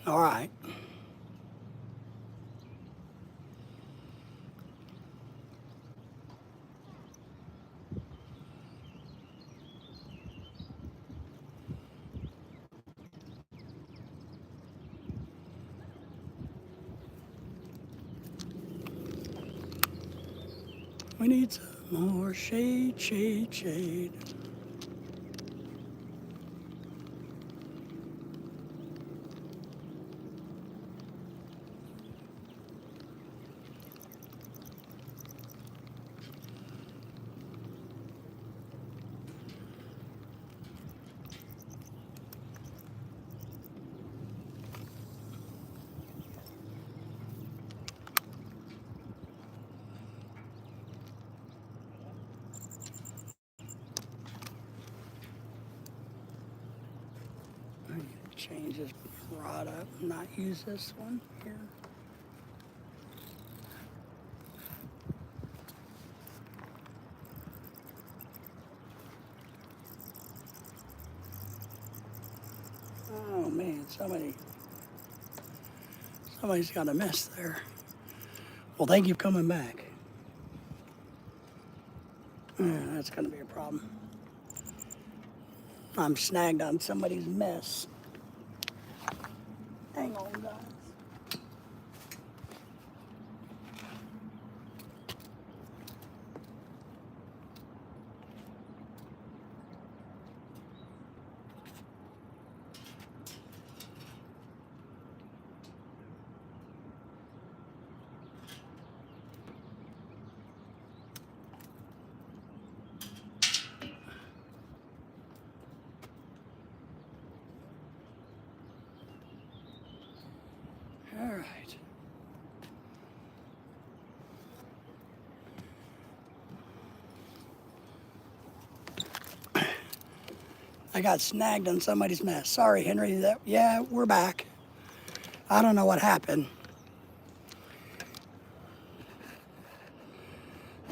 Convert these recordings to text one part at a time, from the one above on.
All right. We need some more shade, shade, shade. I need to change this rod up and not use this one here. Oh man, somebody's got a mess there. Well, thank you for coming back. Yeah, that's gonna be a problem. I'm snagged on somebody's mess. Hang on, guys. All right. I got snagged on somebody's mess. Sorry, Henry. Yeah, we're back. I don't know what happened.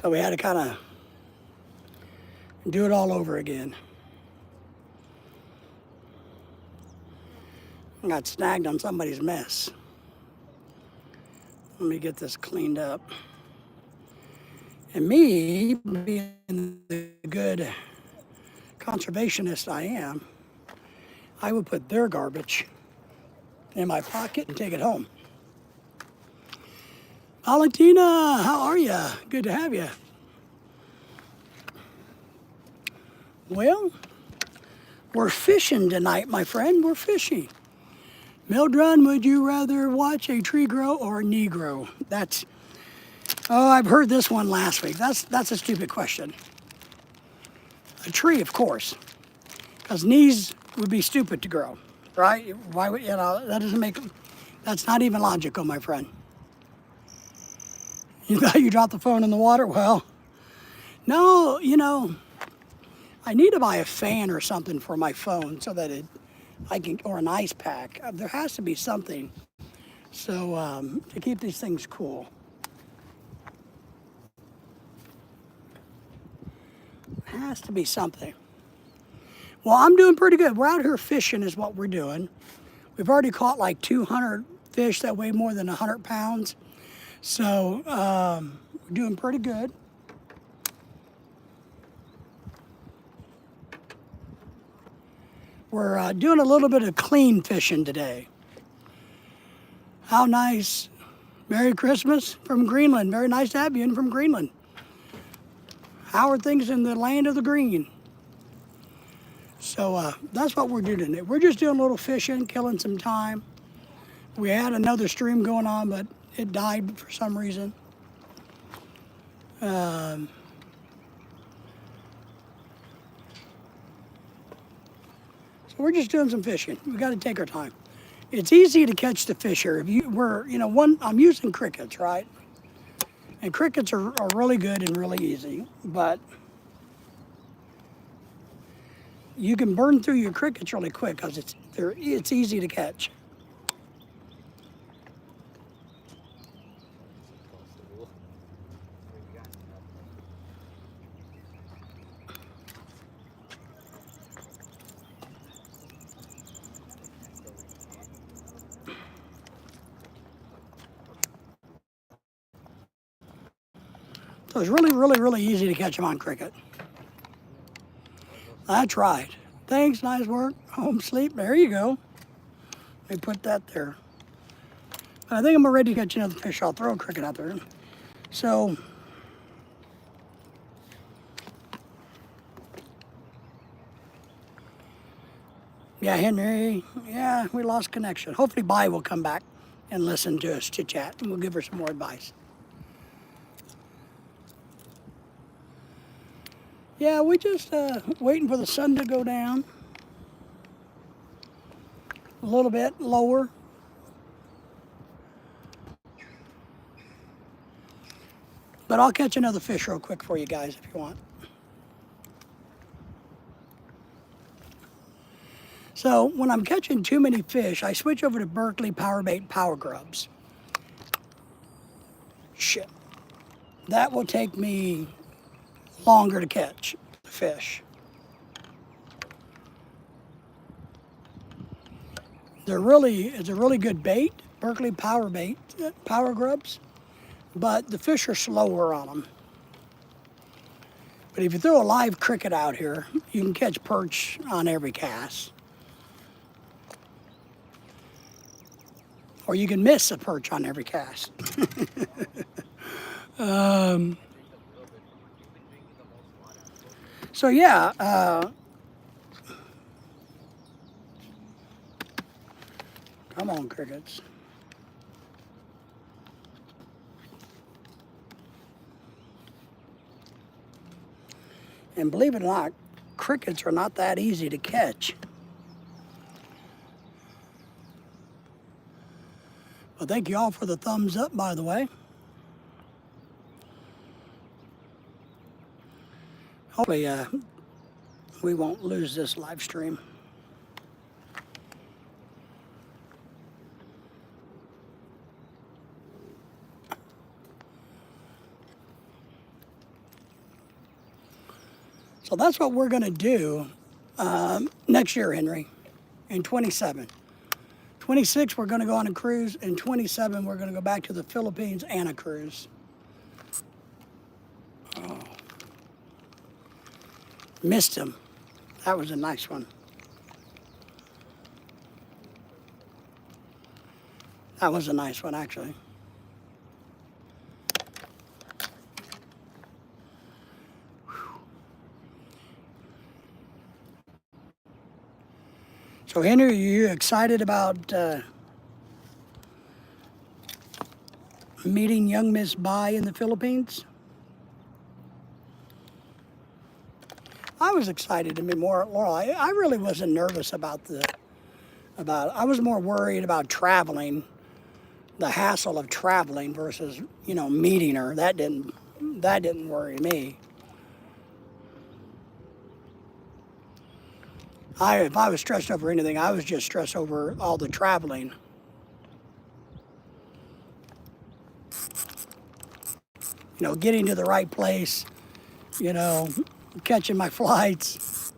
So we had to kind of do it all over again. I got snagged on somebody's mess. Let me get this cleaned up. And me, being the good conservationist I am, I would put their garbage in my pocket and take it home. Valentina, how are you? Good to have you. Well, we're fishing tonight, my friend. We're fishing. Mildred, would you rather watch a tree grow or a knee grow? I've heard this one last week. That's a stupid question. A tree, of course, because knees would be stupid to grow, right? Why would, that doesn't make, that's not even logical, my friend. You thought you dropped the phone in the water? Well, no, I need to buy a fan or something for my phone so that or an ice pack. There has to be something to keep these things cool. Has to be something. Well, I'm doing pretty good. We're out here fishing is what we're doing. We've already caught like 200 fish that weigh more than 100 pounds. So we're doing pretty good. We're doing a little bit of clean fishing today. How nice. Merry Christmas from Greenland. Very nice to have you in from Greenland. How are things in the land of the green? So that's what we're doing today. We're just doing a little fishing, killing some time. We had another stream going on, but it died for some reason. So we're just doing some fishing. We got to take our time. It's easy to catch the fish here. I'm using crickets, right? And crickets are really good and really easy, but you can burn through your crickets really quick because it's easy to catch. So it's really, really, really easy to catch them on cricket. That's right. Thanks, nice work. Home sleep, there you go. Let me put that there. I think I'm ready to catch another fish. I'll throw a cricket out there. So, yeah, Henry, yeah, we lost connection. Hopefully Bai will come back and listen to us chit-chat, and we'll give her some more advice. Yeah, we just waiting for the sun to go down a little bit lower. But I'll catch another fish real quick for you guys if you want. So when I'm catching too many fish, I switch over to Berkley Power Bait Power Grubs. Shit. That will take me longer to catch the fish. It's a really good bait, Berkley Power Bait, Power Grubs, but the fish are slower on them. But if you throw a live cricket out here, you can catch perch on every cast. Or you can miss a perch on every cast. So yeah, come on, crickets. And believe it or not, crickets are not that easy to catch. Well, thank you all for the thumbs up, by the way. Hopefully, we won't lose this live stream. So that's what we're going to do next year, Henry, in 27. 26, we're going to go on a cruise. In 27, we're going to go back to the Philippines and a cruise. Oh. Missed him. That was a nice one. That was a nice one, actually. So, Henry, are you excited about meeting young Miss Bai in the Philippines? I was excited to meet Laurel. I really wasn't nervous about I was more worried about traveling, the hassle of traveling versus, meeting her. That didn't worry me. If I was stressed over anything, I was just stressed over all the traveling. Getting to the right place, catching my flights.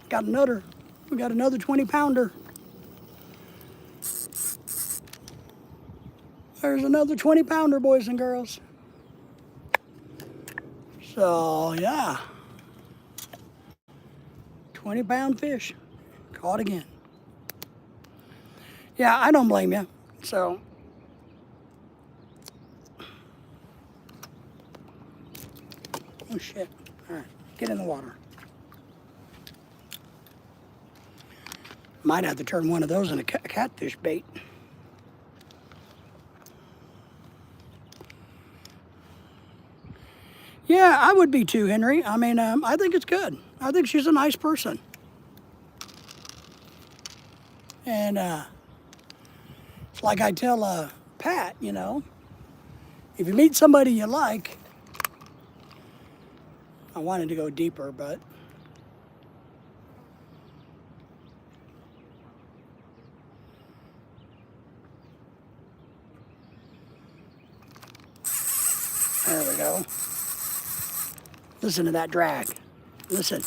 We got another 20-pounder. There's another 20-pounder, boys and girls. So, yeah. 20-pound fish. Caught again. Yeah, I don't blame you. So, oh shit. All right, get in the water. Might have to turn one of those into a catfish bait. Yeah, I would be too, Henry. I mean, I think it's good. I think she's a nice person. And it's like I tell Pat, if you meet somebody you like, I wanted to go deeper, but there we go. Listen to that drag. Listen.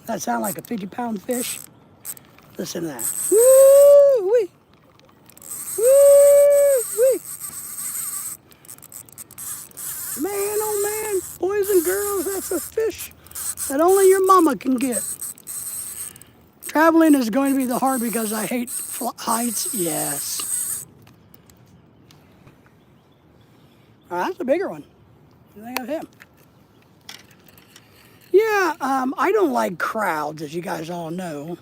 That sound like a 50-pound fish? Listen to that. Woo-wee. Woo-wee. That's a fish that only your mama can get. Traveling is going to be the hard because I hate heights. Yes. Oh, that's a bigger one. What do you think of him? Yeah, I don't like crowds, as you guys all know.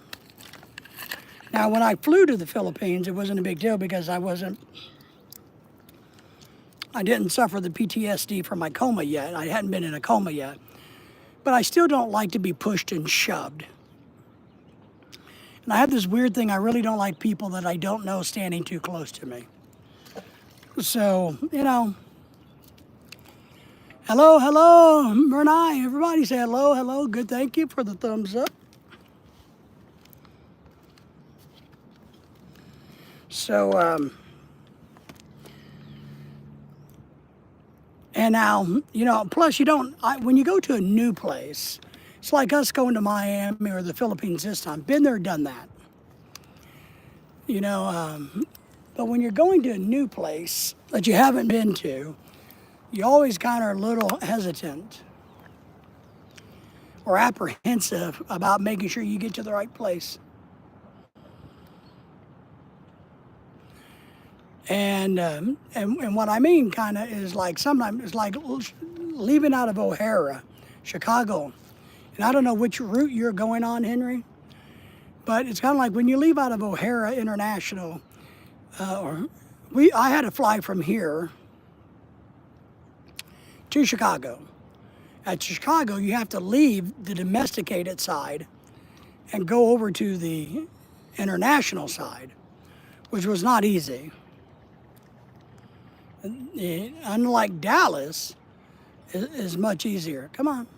Now, when I flew to the Philippines, it wasn't a big deal because I didn't suffer the PTSD from my coma yet. I hadn't been in a coma yet. But I still don't like to be pushed and shoved. And I have this weird thing, I really don't like people that I don't know standing too close to me. So, hello, hello, Bernai, everybody say hello, hello, good, thank you for the thumbs up. So, and now, plus when you go to a new place, it's like us going to Miami or the Philippines this time. Been there, done that. But when you're going to a new place that you haven't been to, you always kind of are a little hesitant or apprehensive about making sure you get to the right place. And what I mean kind of is like sometimes it's like leaving out of O'Hara, Chicago. And I don't know which route you're going on, Henry, but it's kind of like when you leave out of O'Hara International, I had to fly from here to Chicago. At Chicago, you have to leave the domesticated side and go over to the international side, which was not easy. Unlike Dallas, is much easier. Come on.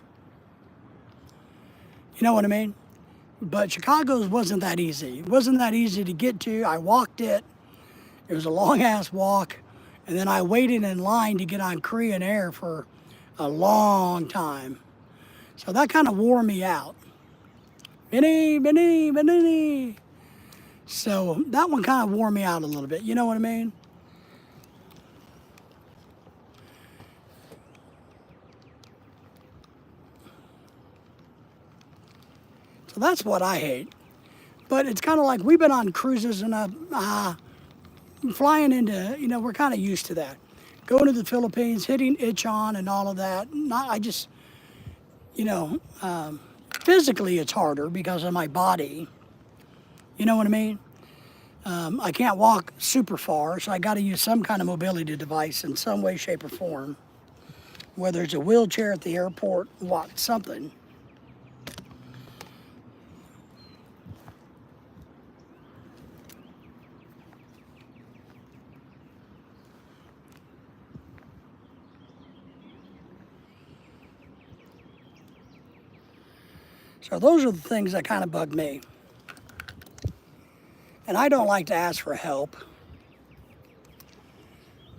You know what I mean? But Chicago's wasn't that easy. It wasn't that easy to get to. I walked it. It was a long-ass walk. And then I waited in line to get on Korean Air for a long time. So that kind of wore me out. Benny. So that one kind of wore me out a little bit. You know what I mean? So that's what I hate. But it's kind of like we've been on cruises and flying into, we're kind of used to that. Going to the Philippines, hitting Ichon and all of that. Physically it's harder because of my body. You know what I mean? I can't walk super far, so I got to use some kind of mobility device in some way, shape, or form. Whether it's a wheelchair at the airport, something. So those are the things that kind of bug me. And I don't like to ask for help.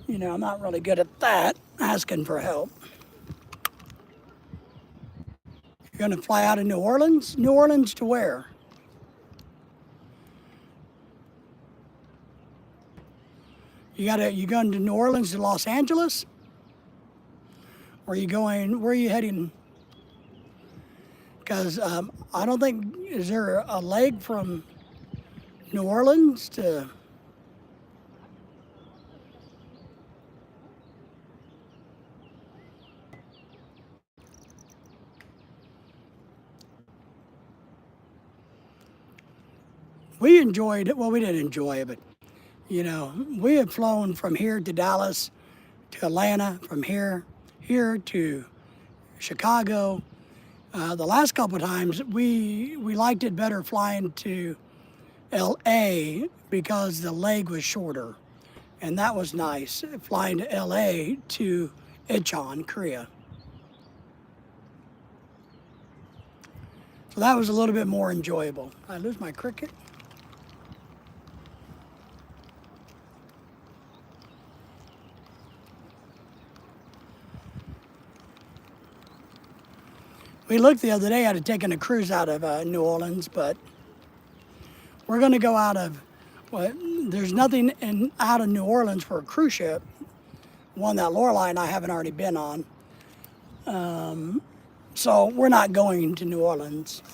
I'm not really good at that, asking for help. You're going to fly out of New Orleans? New Orleans to where? You going to New Orleans to Los Angeles? Or where are you heading? Because I don't think, is there a leg from New Orleans to... We enjoyed it. Well, we didn't enjoy it, but, we had flown from here to Dallas, to Atlanta, from here to Chicago. The last couple of times, we liked it better flying to L.A. because the leg was shorter. And that was nice, flying to L.A. to Incheon, Korea. So that was a little bit more enjoyable. Did I lose my cricket? We looked the other day at taking a cruise out of New Orleans, but we're going to go out of, there's nothing out of New Orleans for a cruise ship, one that Lorelai and I haven't already been on. So we're not going to New Orleans.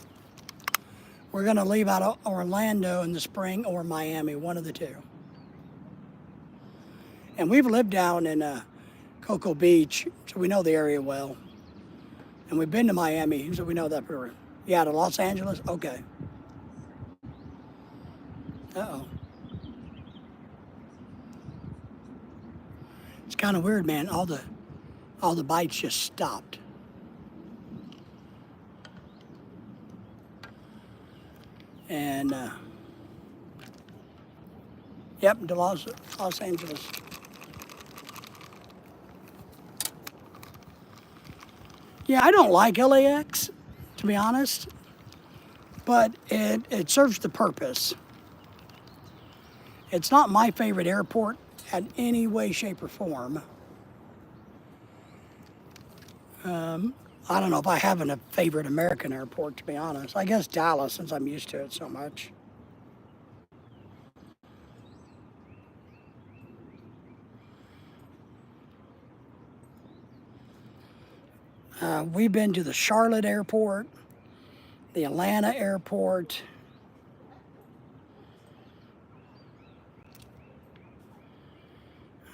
We're going to leave out of Orlando in the spring or Miami, one of the two. And we've lived down in Cocoa Beach, so we know the area well. And we've been to Miami, so we know that pretty well. Yeah, to Los Angeles? Okay. Uh-oh. It's kind of weird, man. All the bites just stopped. And yep, to Los Angeles. Yeah, I don't like LAX, to be honest, but it serves the purpose. It's not my favorite airport in any way, shape, or form. I don't know if I have a favorite American airport, to be honest. I guess Dallas, since I'm used to it so much. We've been to the Charlotte airport, the Atlanta airport.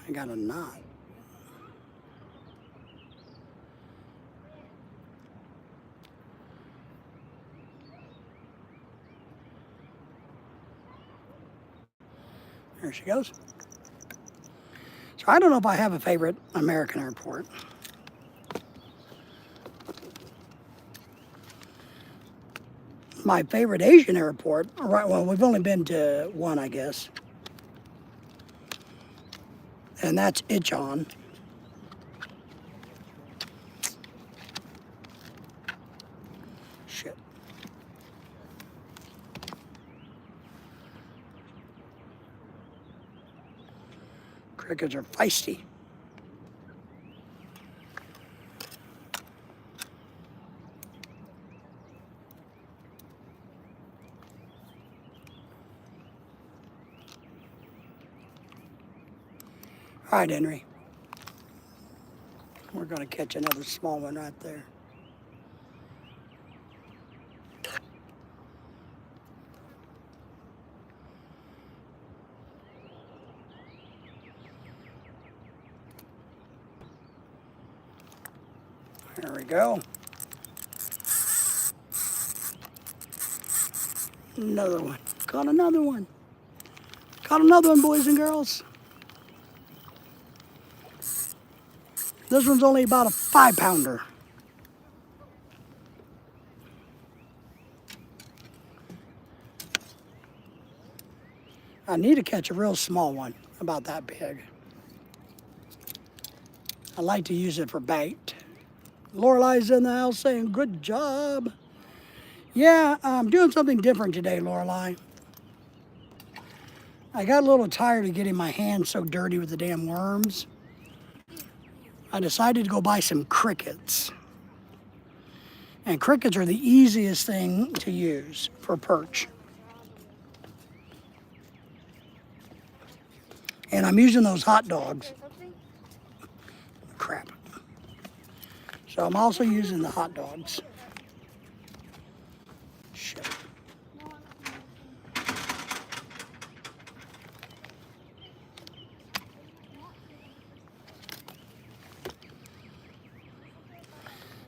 I got a knot. There she goes. So I don't know if I have a favorite American airport. My favorite Asian airport, right? Well, we've only been to one, I guess. And that's Incheon. Shit. Crickets are feisty. All right, Henry. We're going to catch another small one right there. There we go. Another one. Caught another one. Caught another one, boys and girls. This one's only about a 5-pounder. I need to catch a real small one, about that big. I like to use it for bait. Lorelei's in the house saying, good job. Yeah, I'm doing something different today, Lorelei. I got a little tired of getting my hands so dirty with the damn worms. I decided to go buy some crickets. And crickets are the easiest thing to use for perch. And I'm using those hot dogs. Crap. So I'm also using the hot dogs. Shit.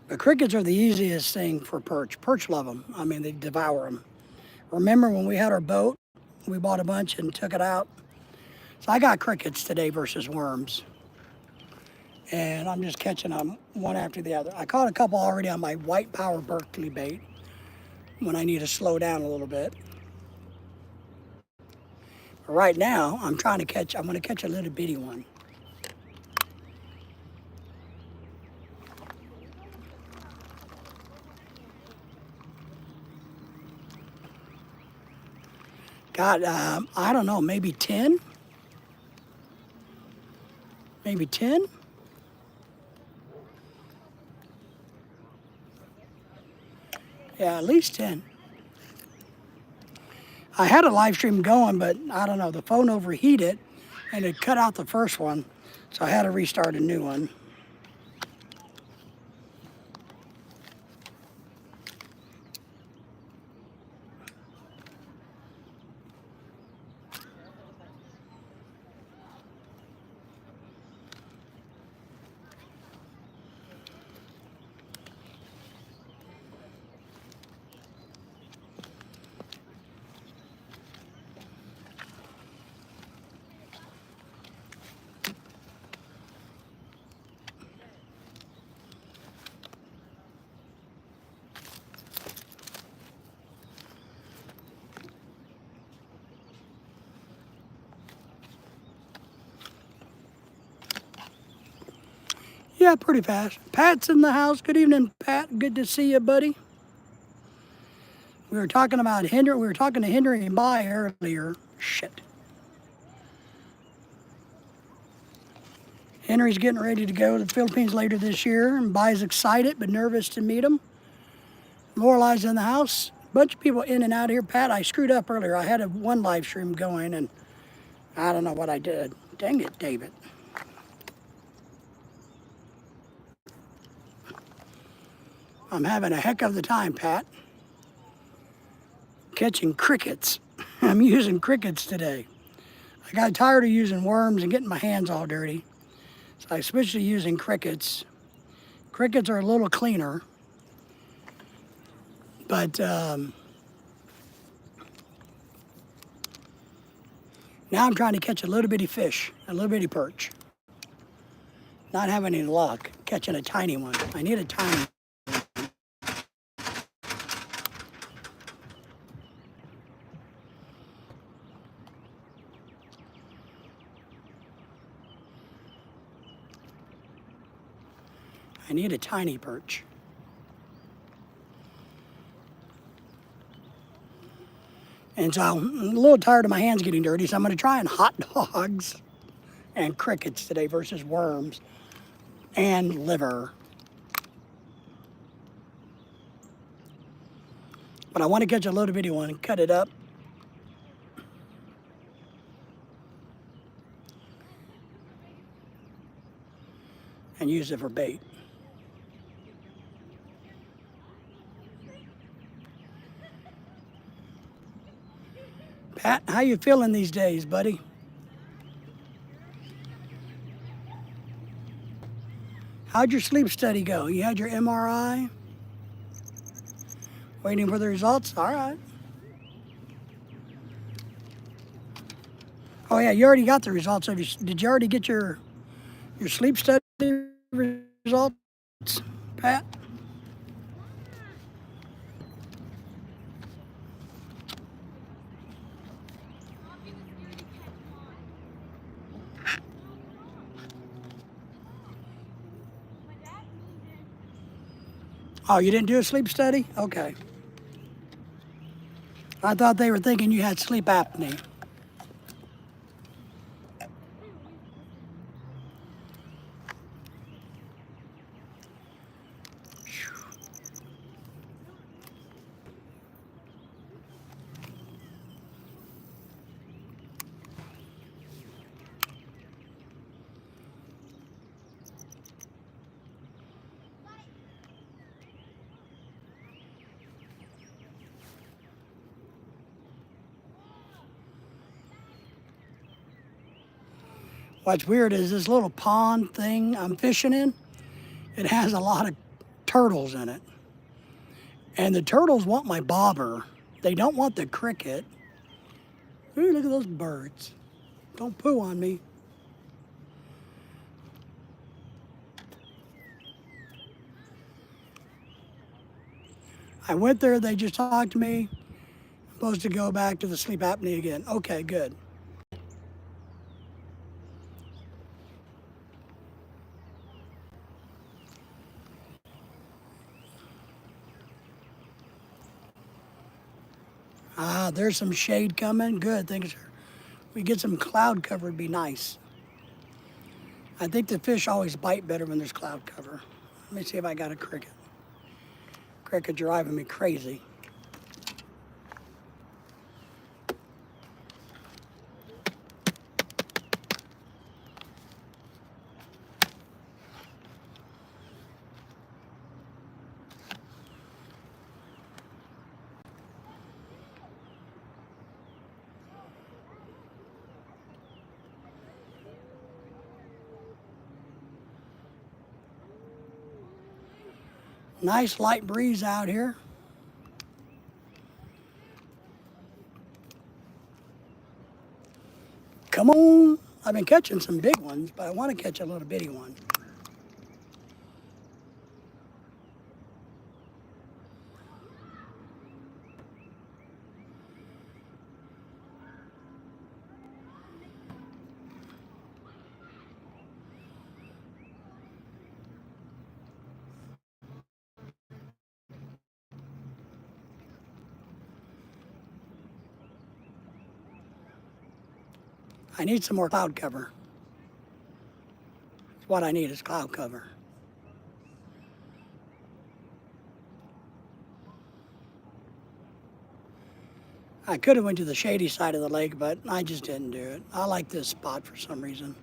The crickets are the easiest thing for perch. Perch love them. I mean, they devour them. Remember when we had our boat, we bought a bunch and took it out? So I got crickets today versus worms. And I'm just catching them one after the other. I caught a couple already on my white power Berkeley bait when I need to slow down a little bit. But right now, I'm going to catch a little bitty one. Got, I don't know, maybe 10? Maybe 10? Yeah, at least 10. I had a live stream going, but I don't know, the phone overheated and it cut out the first one, so I had to restart a new one. Yeah, pretty fast. Pat's in the house. Good evening, Pat. Good to see you, buddy. We were talking about Henry. We were talking to Henry and Bai earlier. Shit. Henry's getting ready to go to the Philippines later this year, and Bai's excited but nervous to meet him. Lorelai's in the house. Bunch of people in and out here. Pat, I screwed up earlier. I had one live stream going, and I don't know what I did. Dang it, David. I'm having a heck of the time, Pat. Catching crickets. I'm using crickets today. I got tired of using worms and getting my hands all dirty. So I switched to using crickets. Crickets are a little cleaner. But now I'm trying to catch a little bitty fish, a little bitty perch. Not having any luck catching a tiny one. I need a tiny. I need a tiny perch. And so I'm a little tired of my hands getting dirty, so I'm going to try on hot dogs and crickets today versus worms and liver. But I want to catch a little bitty one and cut it up. And use it for bait. Pat, how you feeling these days, buddy? How'd your sleep study go? You had your MRI? Waiting for the results? All right. Oh yeah, you already got the results. Did you already get your sleep study results, Pat? Oh, you didn't do a sleep study? Okay. I thought they were thinking you had sleep apnea. What's weird is this little pond thing I'm fishing in, it has a lot of turtles in it. And the turtles want my bobber. They don't want the cricket. Ooh, look at those birds. Don't poo on me. I went there, they just talked to me. I'm supposed to go back to the sleep apnea again. Okay, good. Ah, there's some shade coming. Good, things are. We get some cloud cover, it'd be nice. I think the fish always bite better when there's cloud cover. Let me see if I got a cricket. Cricket driving me crazy. Nice light breeze out here. Come on. I've been catching some big ones, but I want to catch a little bitty one. I need some more cloud cover. What I need is cloud cover. I could have went to the shady side of the lake, but I just didn't do it. I like this spot for some reason.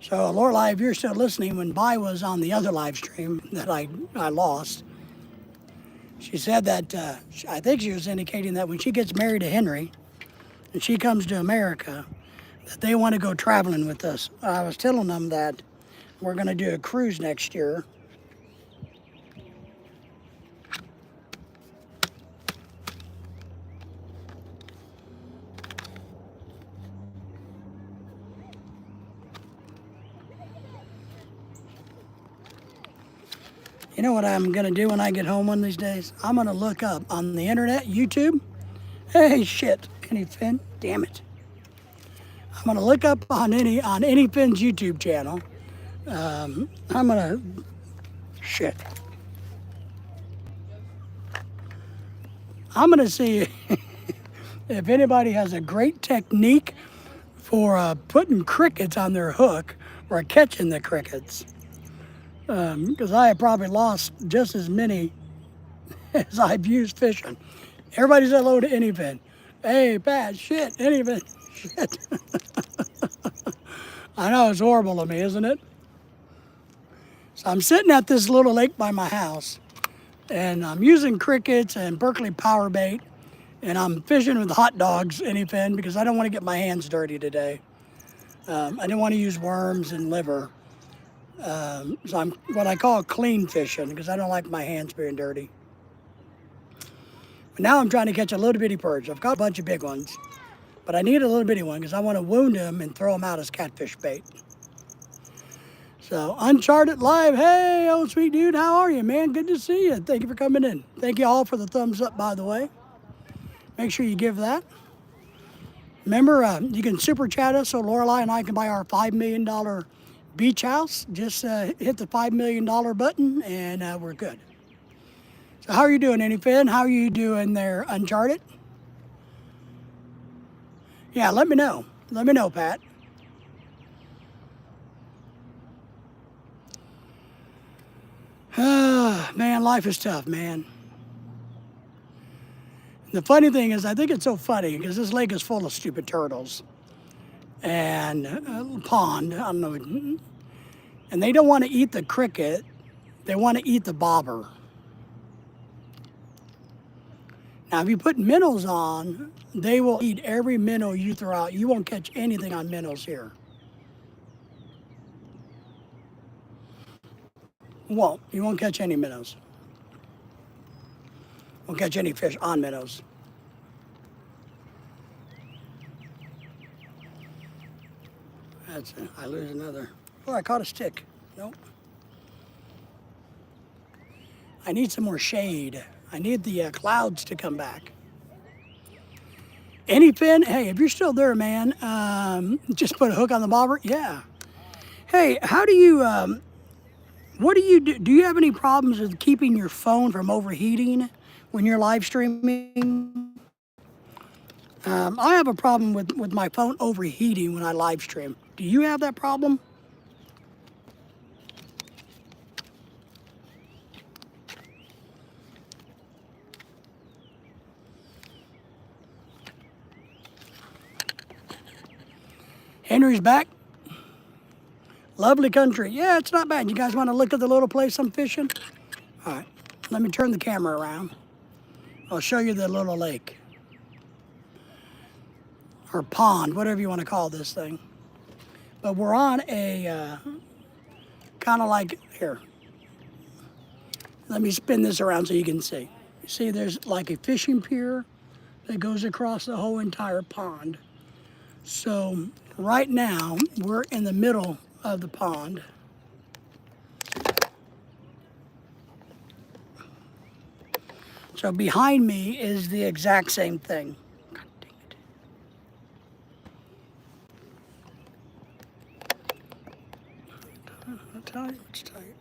So Lorelai, if you're still listening, when Bai was on the other live stream that I lost, she said that, I think she was indicating that when she gets married to Henry and she comes to America, that they want to go traveling with us. I was telling them that we're going to do a cruise next year. You know what I'm going to do when I get home one of these days? I'm going to look up on the internet, YouTube. Hey, shit, any Finn? Damn it. I'm going to look up on any Finn's YouTube channel. I'm going to, shit. I'm going to see if anybody has a great technique for putting crickets on their hook or catching the crickets. Because I have probably lost just as many as I've used fishing. Everybody said hello to Anyfin. Hey, Pat, shit, Anyfin, shit. I know, it's horrible of me, isn't it? So I'm sitting at this little lake by my house, and I'm using crickets and Berkeley power bait, and I'm fishing with hot dogs, Anyfin, because I don't want to get my hands dirty today. I didn't want to use worms and liver. So I'm what I call clean fishing, because I don't like my hands being dirty. But now I'm trying to catch a little bitty perch. I've got a bunch of big ones, but I need a little bitty one because I want to wound him and throw him out as catfish bait. So Uncharted Live, hey, old sweet dude, how are you, man? Good to see you. Thank you for coming in. Thank you all for the thumbs up, by the way. Make sure you give that. Remember, you can super chat us so Lorelai and I can buy our $5 million beach house. Just hit the $5 million button and we're good. So how are you doing, Anyfin? How are you doing there, Uncharted? Yeah, let me know. Let me know, Pat. Man, life is tough, man. The funny thing is, I think it's so funny because this lake is full of stupid turtles and pond, I don't know, and they don't want to eat the cricket. They want to eat the bobber. Now, if you put minnows on, they will eat every minnow you throw out. You won't catch anything on minnows here. Won't. You won't catch any minnows. Won't catch any fish on minnows. That's it. I lose another. Oh, I caught a stick. Nope. I need some more shade. I need the clouds to come back. Anyfin, hey, if you're still there, man, just put a hook on the bobber. Yeah. Hey, how do you, what do you do? Do you have any problems with keeping your phone from overheating when you're live streaming? I have a problem with my phone overheating when I live stream. Do you have that problem? Henry's back. Lovely country. Yeah, it's not bad. You guys want to look at the little place I'm fishing? All right, let me turn the camera around. I'll show you the little lake. Or pond, whatever you want to call this thing. But we're on a, kind of like, here. Let me spin this around so you can see. You see there's like a fishing pier that goes across the whole entire pond. So right now, we're in the middle of the pond. So behind me is the exact same thing. God dang it. I'll tell you, it's tight.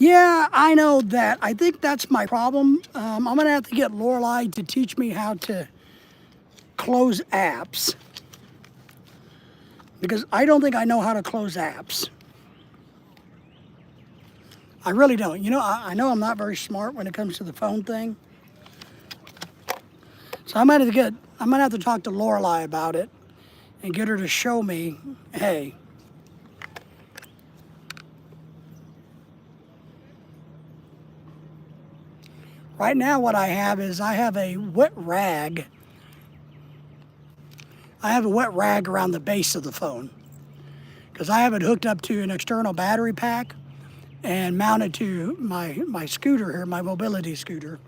Yeah, I know that. I think that's my problem. I'm gonna have to get Lorelai to teach me how to close apps because I don't think I know how to close apps. I really don't. You know, I know I'm not very smart when it comes to the phone thing. So I'm gonna have to talk to Lorelai about it and get her to show me, hey, right now what I have is I have a wet rag. I have a wet rag around the base of the phone because I have it hooked up to an external battery pack and mounted to my scooter here, my mobility scooter.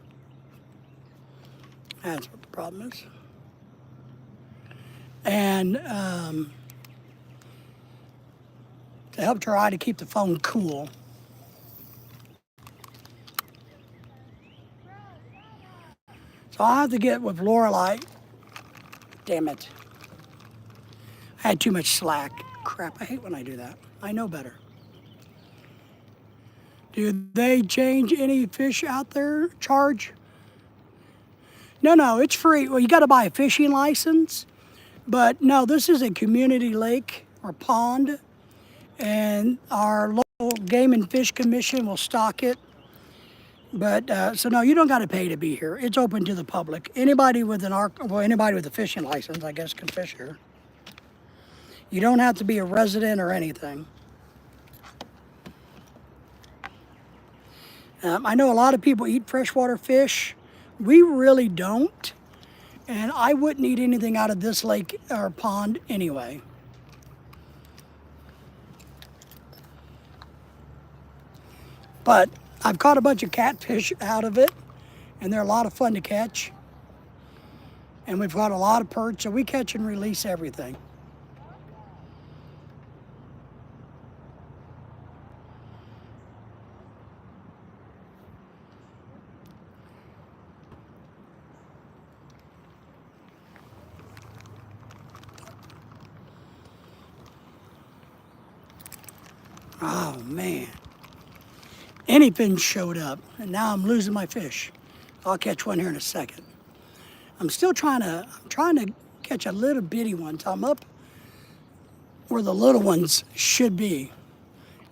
That's what the problem is. And to help try to keep the phone cool. So I'll have to get with Lorelai. Damn it. I had too much slack. Crap, I hate when I do that. I know better. Do they change any fish out there? Charge? No, it's free. Well, you got to buy a fishing license. But no, this is a community lake or pond. And our local Game and Fish Commission will stock it. But so no, you don't got to pay to be here. It's open to the public. Anybody with anybody with a fishing license, I guess, can fish here. You don't have to be a resident or anything. I know a lot of people eat freshwater fish. We really don't. And I wouldn't eat anything out of this lake or pond anyway. But I've caught a bunch of catfish out of it, and they're a lot of fun to catch. And we've got a lot of perch, so we catch and release everything. Oh man. Anything showed up, and now I'm losing my fish. I'll catch one here in a second. I'm trying to catch a little bitty one. So I'm up where the little ones should be.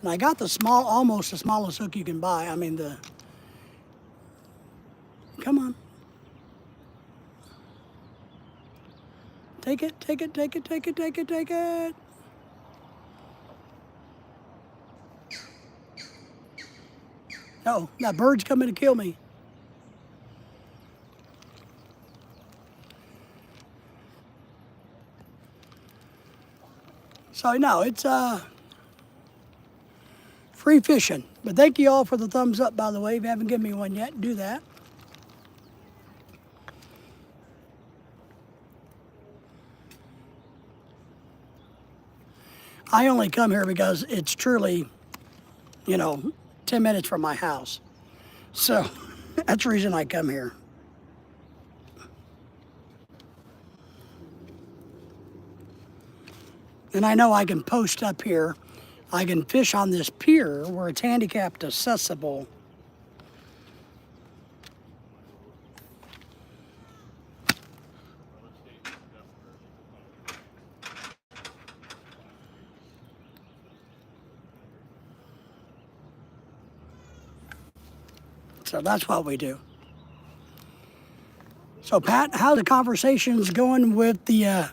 And I got the small, almost the smallest hook you can buy. I mean come on. Take it, take it, take it, take it, take it, take it. Oh, that bird's coming to kill me. So no, it's free fishing. But thank you all for the thumbs up, by the way. If you haven't given me one yet, do that. I only come here because it's truly, 10 minutes from my house. So that's the reason I come here. And I know I can post up here. I can fish on this pier where it's handicapped accessible. So that's what we do. So Pat, how the conversations going with the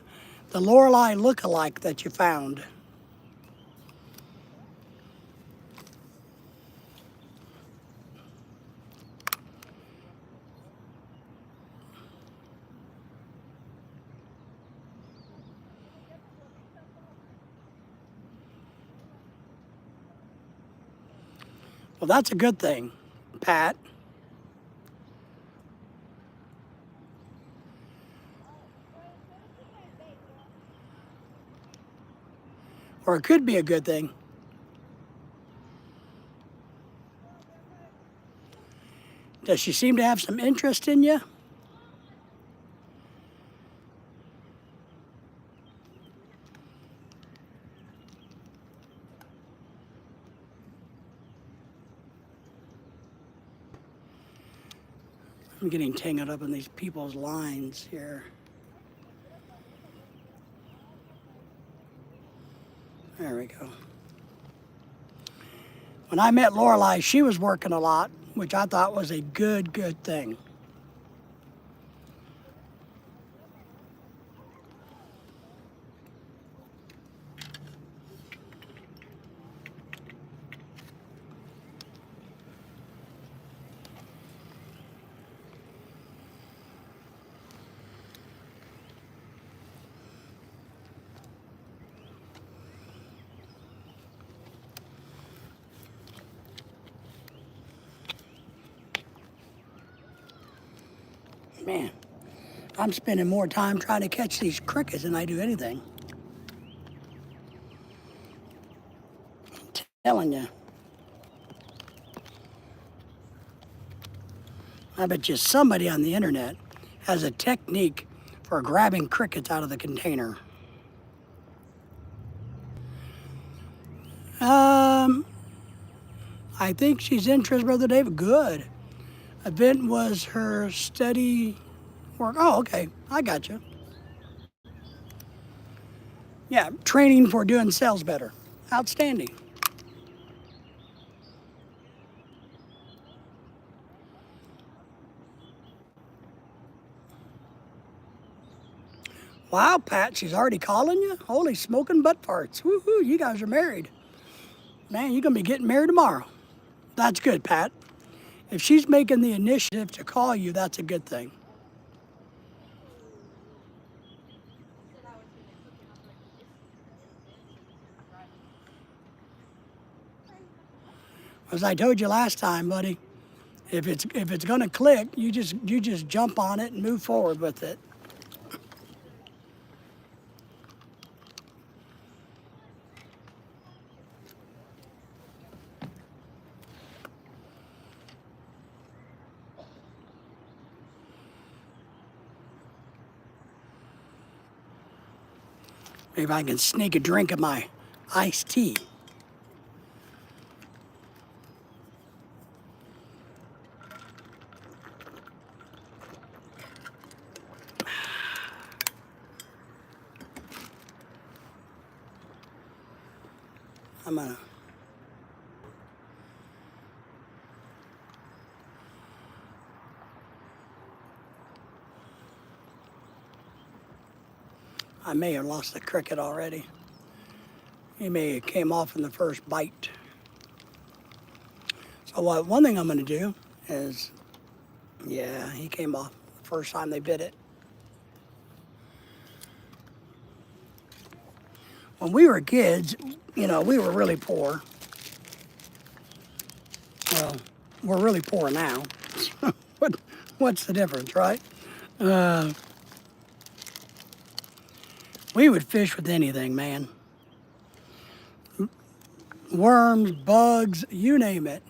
Lorelei lookalike that you found? Well, that's a good thing, Pat. Or it could be a good thing. Does she seem to have some interest in you? I'm getting tangled up in these people's lines here. There we go. When I met Lorelei, she was working a lot, which I thought was a good thing. Man, I'm spending more time trying to catch these crickets than I do anything. I'm telling you. I bet you somebody on the internet has a technique for grabbing crickets out of the container. I think she's interested, Brother David. Good. Event was her steady work. Oh, okay. I got you. Yeah, training for doing sales better. Outstanding. Wow, Pat, she's already calling you? Holy smoking butt farts. Woohoo, you guys are married. Man, you're going to be getting married tomorrow. That's good, Pat. If she's making the initiative to call you, that's a good thing. As I told you last time, buddy, if it's going to click, you just jump on it and move forward with it. Maybe I can sneak a drink of my iced tea. I'm gonna. I may have lost the cricket already. He may have came off in the first bite. So one thing I'm gonna do is, yeah, he came off the first time they bit it. When we were kids, we were really poor. Well, we're really poor now. What's the difference, right? We would fish with anything, man. Worms, bugs, you name it.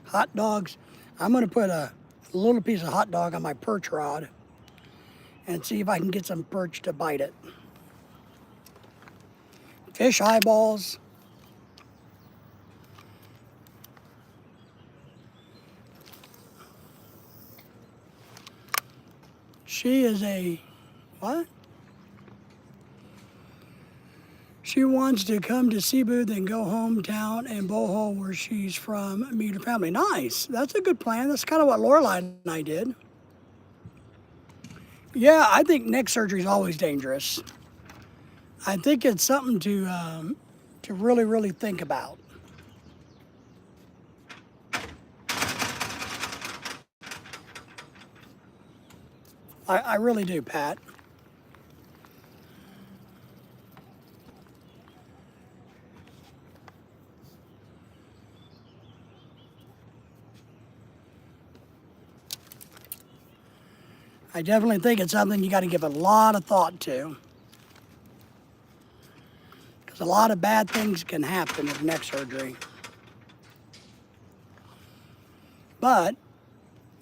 Hot dogs. I'm going to put a little piece of hot dog on my perch rod and see if I can get some perch to bite it. Fish eyeballs. She is a, what? She wants to come to Cebu, then go hometown and Boho, where she's from, meet her family. Nice. That's a good plan. That's kind of what Lorelai and I did. Yeah, I think neck surgery is always dangerous. I think it's something to really think about. I really do, Pat. I definitely think it's something you got to give a lot of thought to. Because a lot of bad things can happen with neck surgery. But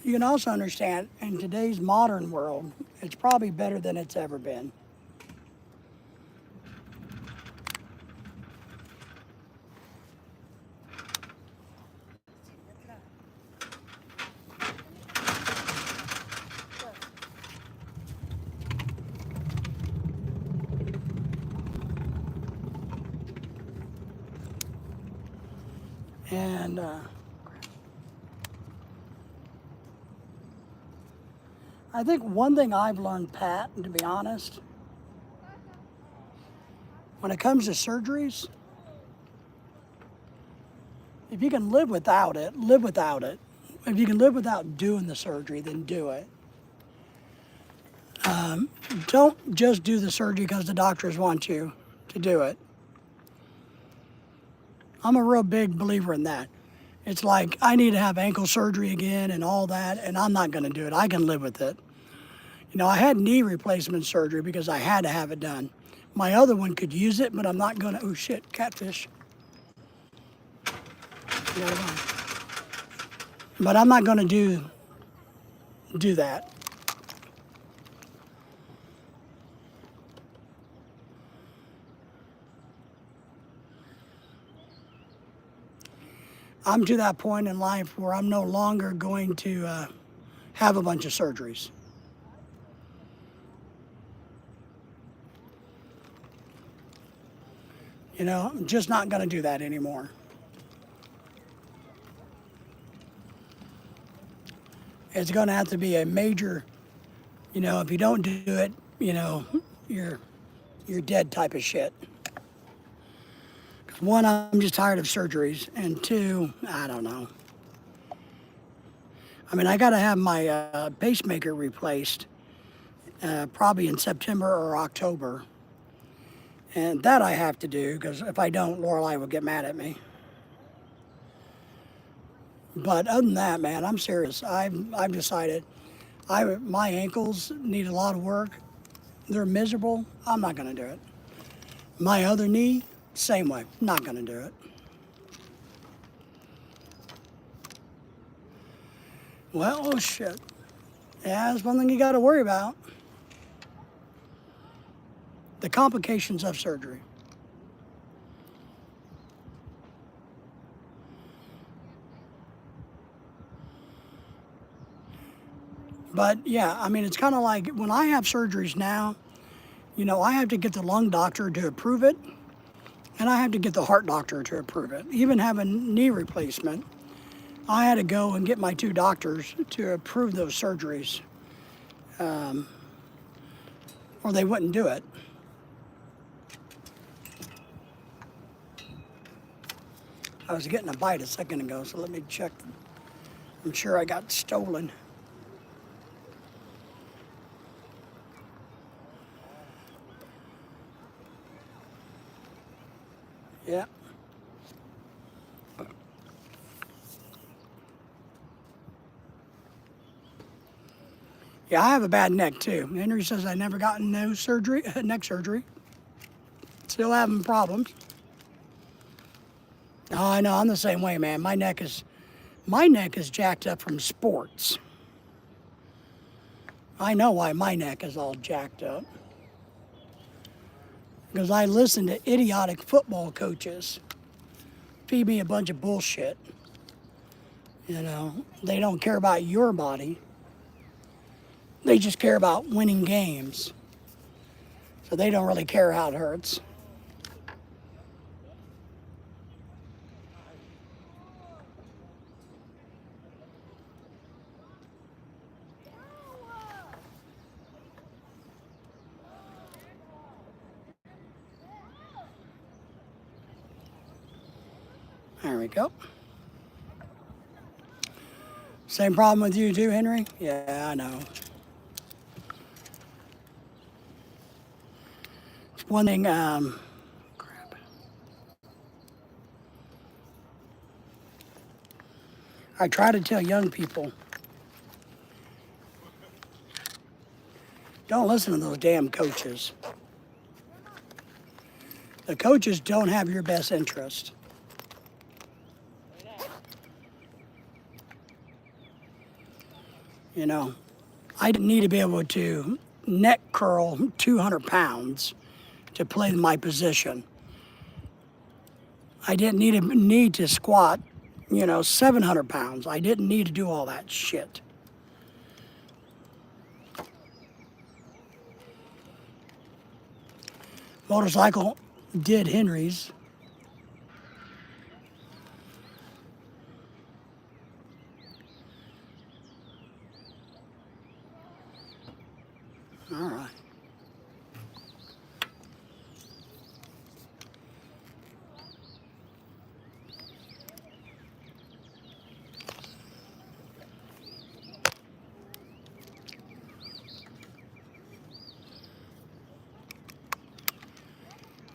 you can also understand, in today's modern world, it's probably better than it's ever been. And I think one thing I've learned, Pat, to be honest, when it comes to surgeries, if you can live without it, live without it. If you can live without doing the surgery, then do it. Don't just do the surgery because the doctors want you to do it. I'm a real big believer in that. It's like I need to have ankle surgery again and all that, and I'm not going to do it. I can live with it. You know, I had knee replacement surgery because I had to have it done. My other one could use it, but I'm not going to. Oh shit, catfish. But I'm not going to do that. I'm to that point in life where I'm no longer going to have a bunch of surgeries. You know, I'm just not going to do that anymore. It's going to have to be a major, you know, if you don't do it, you know, you're dead type of shit. One, I'm just tired of surgeries, and two, I don't know. I mean, I got to have my pacemaker replaced probably in September or October. And that I have to do, because if I don't, Lorelai will get mad at me. But other than that, man, I'm serious. I've decided my ankles need a lot of work. They're miserable. I'm not going to do it. My other knee, same way. Not going to do it. Well, oh shit. Yeah, that's one thing you got to worry about. The complications of surgery. But yeah, I mean, it's kind of like when I have surgeries now, you know, I have to get the lung doctor to approve it, and I have to get the heart doctor to approve it. Even having knee replacement, I had to go and get my two doctors to approve those surgeries, or they wouldn't do it. I was getting a bite a second ago, so let me check. I'm sure I got stolen. Yeah. Yeah, I have a bad neck too. Henry says I never gotten no surgery, neck surgery. Still having problems. Oh, I know, I'm the same way, man. My neck is jacked up from sports. I know why my neck is all jacked up. Because I listen to idiotic football coaches feed me a bunch of bullshit. You know, they don't care about your body. They just care about winning games. So they don't really care how it hurts. There we go. Same problem with you too, Henry? Yeah, I know. It's one thing, crap. I try to tell young people, don't listen to those damn coaches. The coaches don't have your best interest. You know, I didn't need to be able to neck curl 200 pounds to play my position. I didn't need to squat, you know, 700 pounds. I didn't need to do all that shit. Motorcycle did Henry's.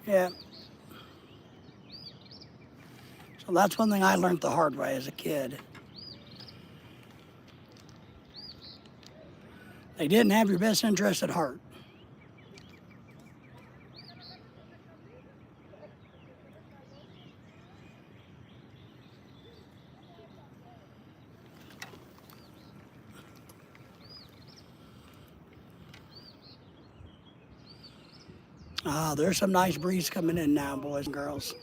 Yeah. So that's one thing I learned the hard way as a kid. They didn't have your best interest at heart. Ah, there's some nice breeze coming in now, boys and girls.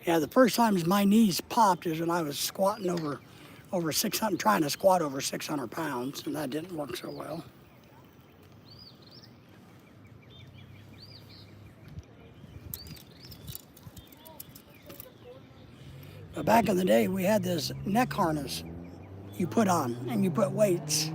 Yeah, the first times my knees popped is when I was squatting over 600, trying to squat over 600 pounds, and that didn't work so well. But back in the day, we had this neck harness you put on, and you put weights.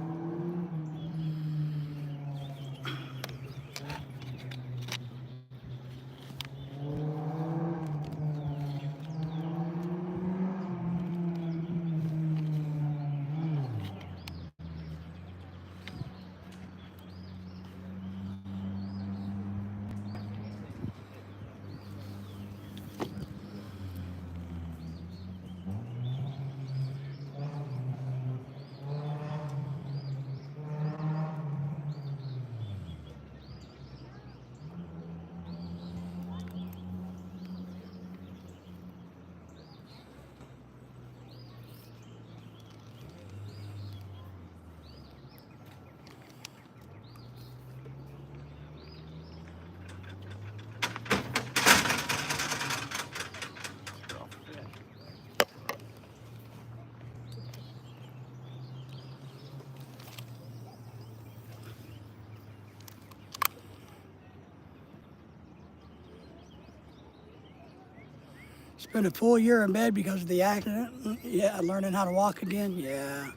Spent a full year in bed because of the accident. Yeah, learning how to walk again. Yeah.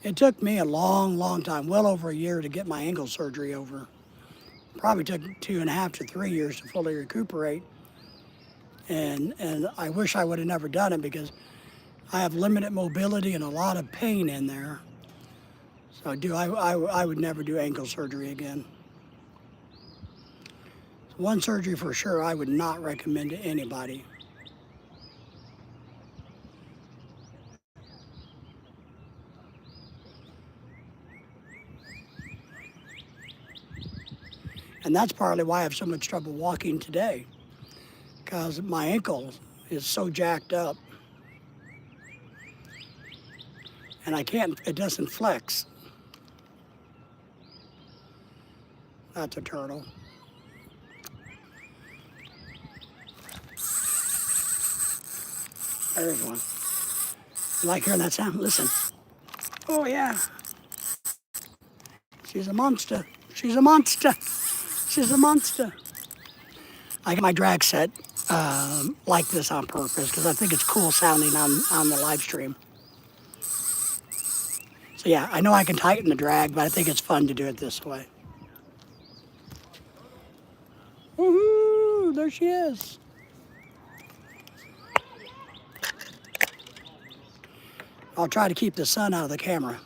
It took me a long, long time, well over a year to get my ankle surgery over. Probably took 2.5 to 3 years to fully recuperate. And I wish I would have never done it because I have limited mobility and a lot of pain in there. So I would never do ankle surgery again. One surgery for sure I would not recommend to anybody. And that's partly why I have so much trouble walking today, because my ankle is so jacked up and it doesn't flex. That's a turtle. There's one. You like hearing that sound? Listen. Oh yeah. She's a monster. She's a monster. She's a monster. I got my drag set like this on purpose because I think it's cool sounding on the live stream. So yeah, I know I can tighten the drag, but I think it's fun to do it this way. Woohoo! There she is. I'll try to keep the sun out of the camera.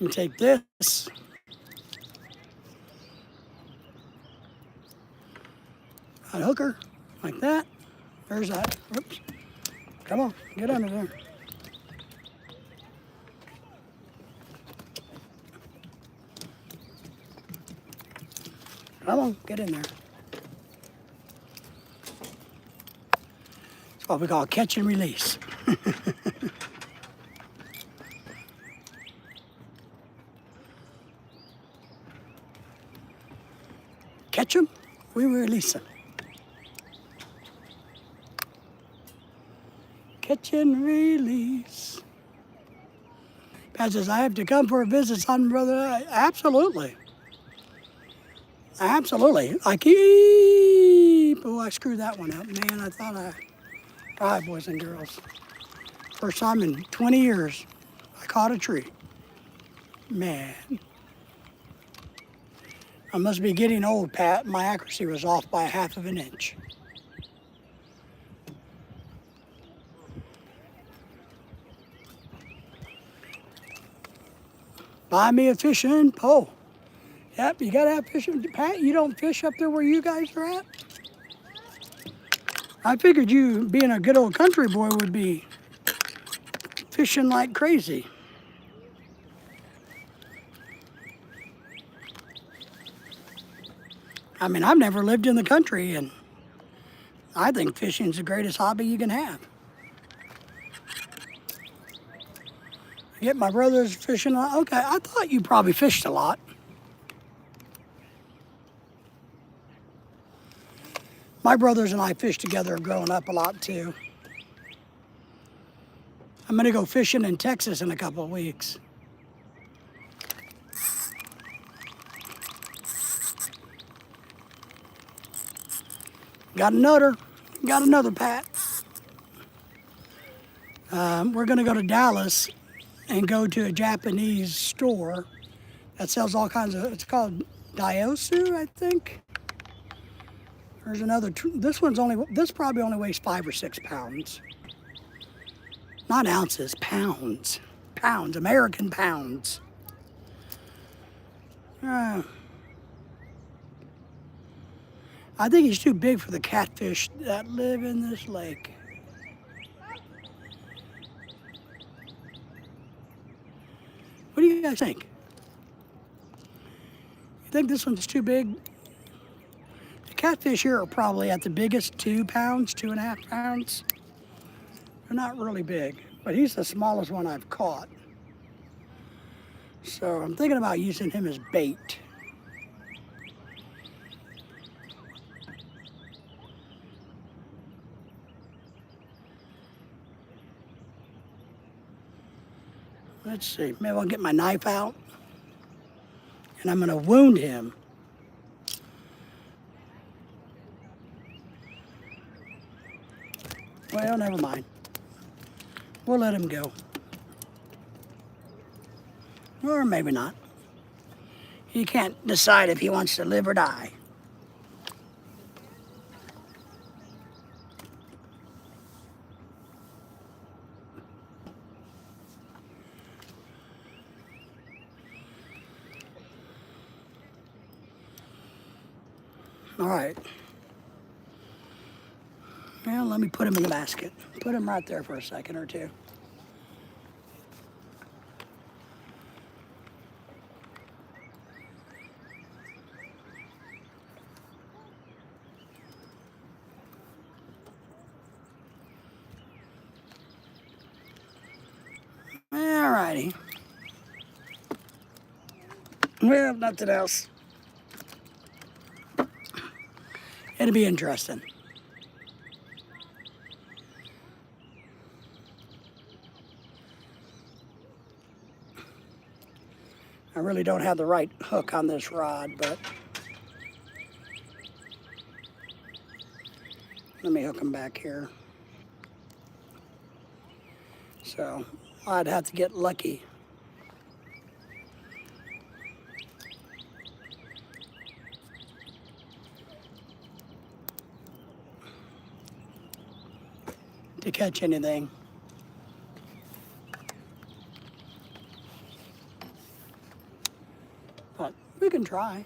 You take this. Unhook her like that. There's that. Oops. Come on, get under there. Come on, get in there. It's what we call catch and release. Catch them, we release them. Catch and release. Pat says, I have to come for a visit, son, brother. Absolutely. Absolutely. I screwed that one up. Man, all right, boys and girls. First time in 20 years, I caught a tree. Man. I must be getting old, Pat. My accuracy was off by 1/2 of an inch. Buy me a fishing pole. Yep, you gotta have fishing. Pat, you don't fish up there where you guys are at? I figured you, being a good old country boy, would be fishing like crazy. I mean, I've never lived in the country, and I think fishing's the greatest hobby you can have. Get my brothers fishing. Okay, I thought you probably fished a lot. My brothers and I fished together growing up a lot too. I'm gonna go fishing in Texas in a couple of weeks. Got another Pat. We're gonna go to Dallas and go to a Japanese store that sells all kinds of, it's called Diosu, I think. There's another, this probably only weighs 5 or 6 pounds. Not ounces, pounds. Pounds, American pounds. I think he's too big for the catfish that live in this lake. What do you guys think? You think this one's too big? The catfish here are probably at the biggest 2 pounds, 2.5 pounds. They're not really big, but he's the smallest one I've caught. So I'm thinking about using him as bait. Let's see, maybe I'll get my knife out and I'm gonna wound him. Well, never mind. We'll let him go. Or maybe not. He can't decide if he wants to live or die. All right. Well, let me put him in the basket. Put him right there for a second or two. All righty. Well, nothing else. It'll be interesting. I really don't have the right hook on this rod, but let me hook him back here. So I'd have to get lucky. To catch anything. But we can try.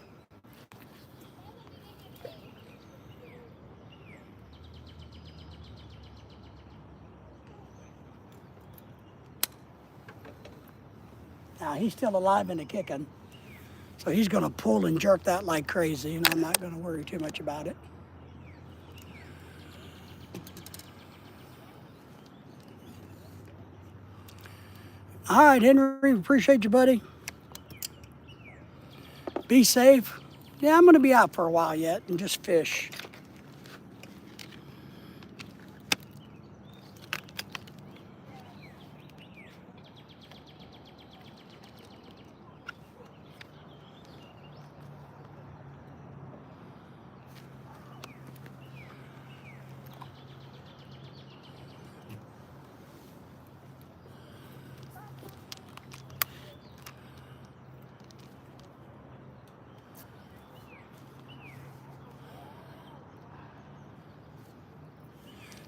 Now he's still alive and kicking. So he's gonna pull and jerk that like crazy, and I'm not gonna worry too much about it. All right, Henry, appreciate you, buddy. Be safe. Yeah, I'm gonna be out for a while yet and just fish.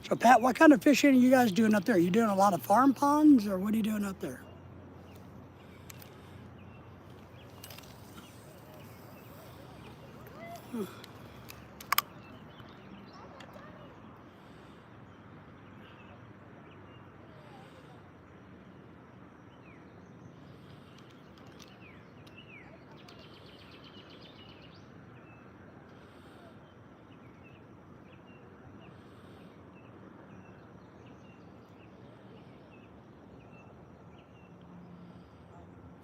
So Pat, what kind of fishing are you guys doing up there? Are you doing a lot of farm ponds or what are you doing up there?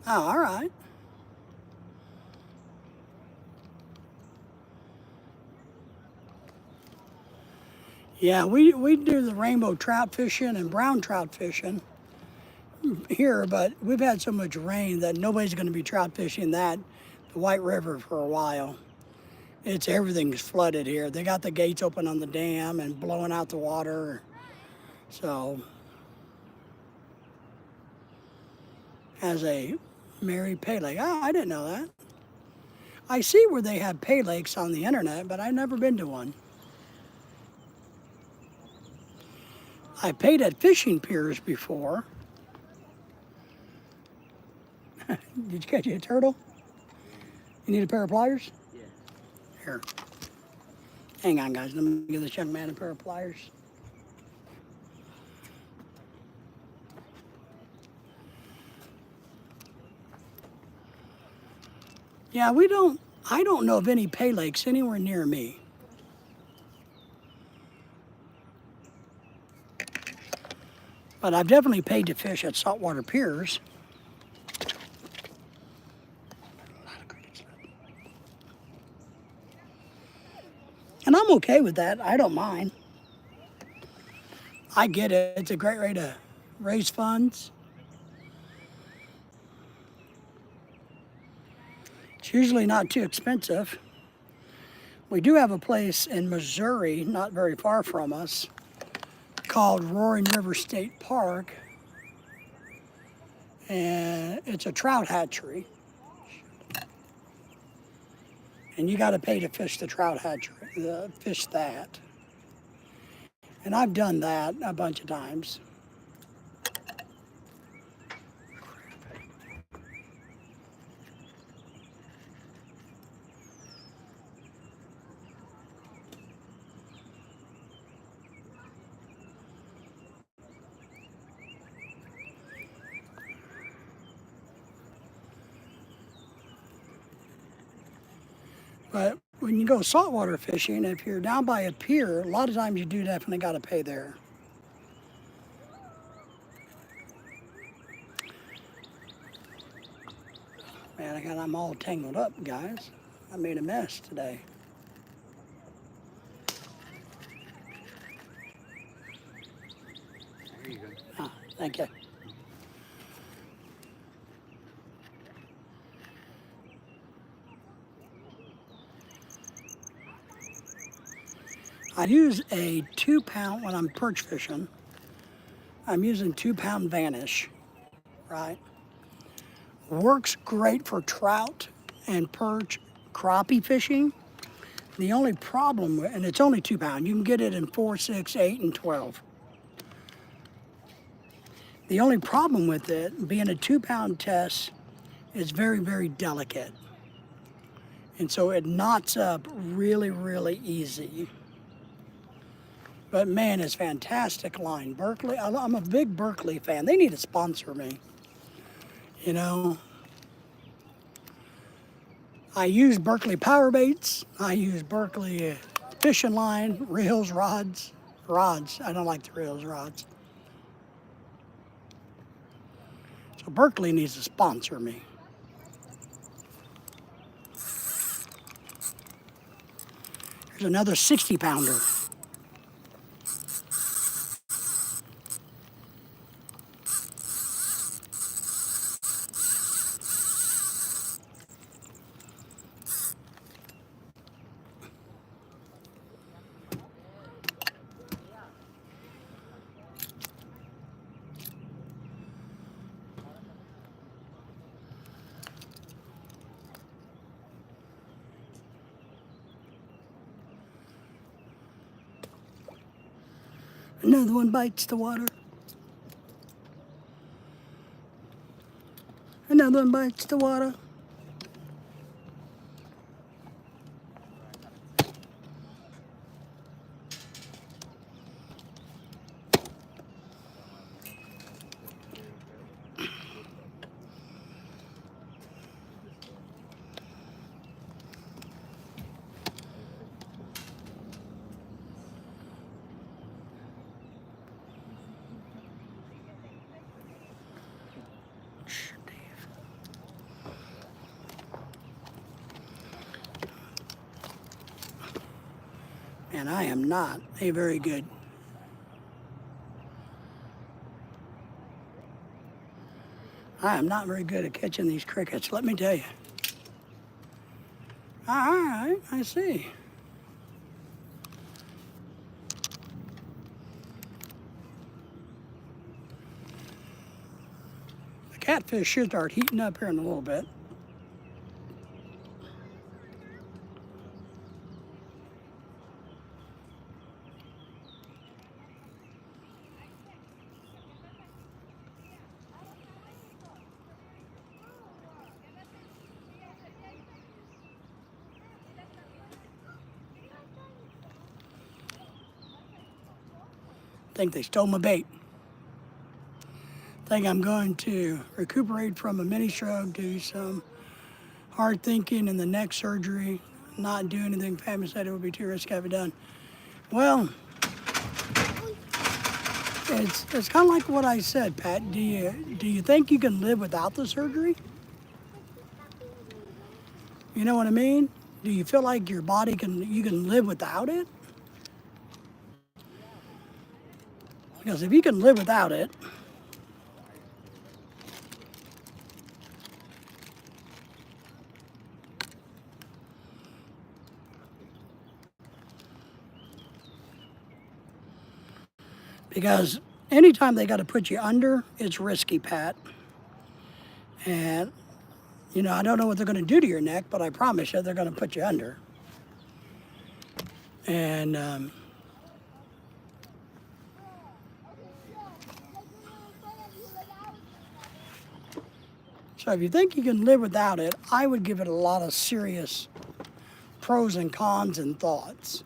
Oh, all right. Yeah, we do the rainbow trout fishing and brown trout fishing here, but we've had so much rain that nobody's going to be trout fishing the White River for a while. Everything's flooded here. They got the gates open on the dam and blowing out the water. So, as a Mary Pay Lake, oh, I didn't know that. I see where they have pay lakes on the internet, but I've never been to one. I paid at fishing piers before. Did you catch a turtle? You need a pair of pliers? Yeah. Here. Hang on, guys. Let me give this young man a pair of pliers. Yeah, I don't know of any pay lakes anywhere near me. But I've definitely paid to fish at saltwater piers. And I'm okay with that. I don't mind. I get it. It's a great way to raise funds. It's usually not too expensive. We do have a place in Missouri, not very far from us, called Roaring River State Park. And it's a trout hatchery. And you got to pay to fish the trout hatchery, fish that. And I've done that a bunch of times. But when you go saltwater fishing, if you're down by a pier, a lot of times you do definitely got to pay there. Man, I'm all tangled up, guys. I made a mess today. There you go. Ah, thank you. I use a 2-pound when I'm perch fishing. I'm using 2-pound Vanish, right? Works great for trout and perch crappie fishing. The only problem, and it's only 2-pound, you can get it in 4, 6, 8, and 12. The only problem with it, being a 2-pound test, is very, very delicate. And so it knots up really, really easy. But man, it's fantastic line. Berkeley, I'm a big Berkeley fan. They need to sponsor me. You know, I use Berkeley power baits. I use Berkeley fishing line, reels, rods. I don't like the reels, rods. So Berkeley needs to sponsor me. Here's another 60-pounder. Another one bites the water. Another one bites the water. And I am not a very good. I am not very good at catching these crickets, let me tell you. All right, I see. The catfish should start heating up here in a little bit. I think they stole my bait. I think I'm going to recuperate from a mini stroke, do some hard thinking in the neck surgery, not do anything Pam said it would be too risky to have it done. Well, it's kind of like what I said, Pat. Do you think you can live without the surgery? You know what I mean? Do you feel like your body you can live without it? Because if you can live without it, because anytime they got to put you under, it's risky, Pat. And, you know, I don't know what they're going to do to your neck, but I promise you they're going to put you under. And so if you think you can live without it, I would give it a lot of serious pros and cons and thoughts.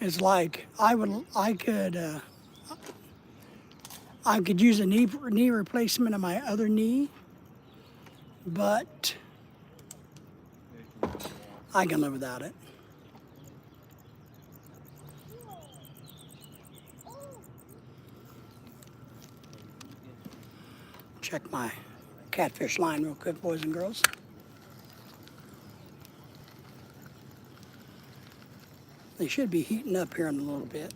It's like I could use a knee replacement on my other knee, but I can live without it. Check my catfish line real quick, boys and girls. They should be heating up here in a little bit.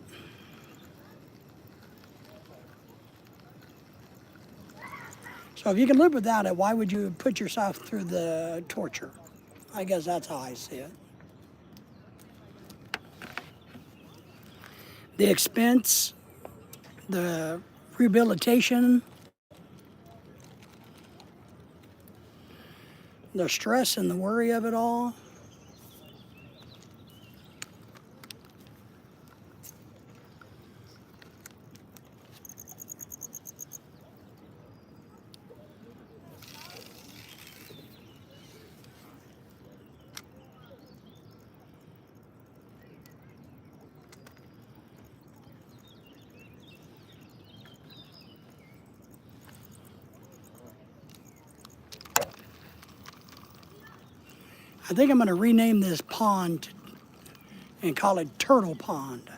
So if you can live without it, why would you put yourself through the torture? I guess that's how I see it. The expense, the rehabilitation, the stress and the worry of it all. I think I'm going to rename this pond and call it Turtle Pond.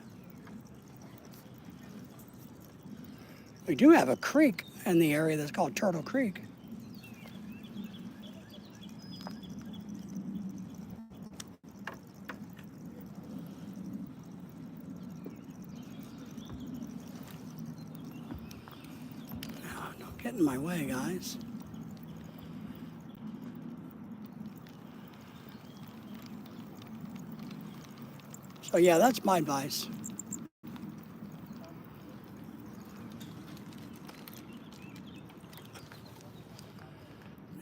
We do have a creek in the area that's called Turtle Creek. Oh, don't get in my way, guys. So yeah, that's my advice.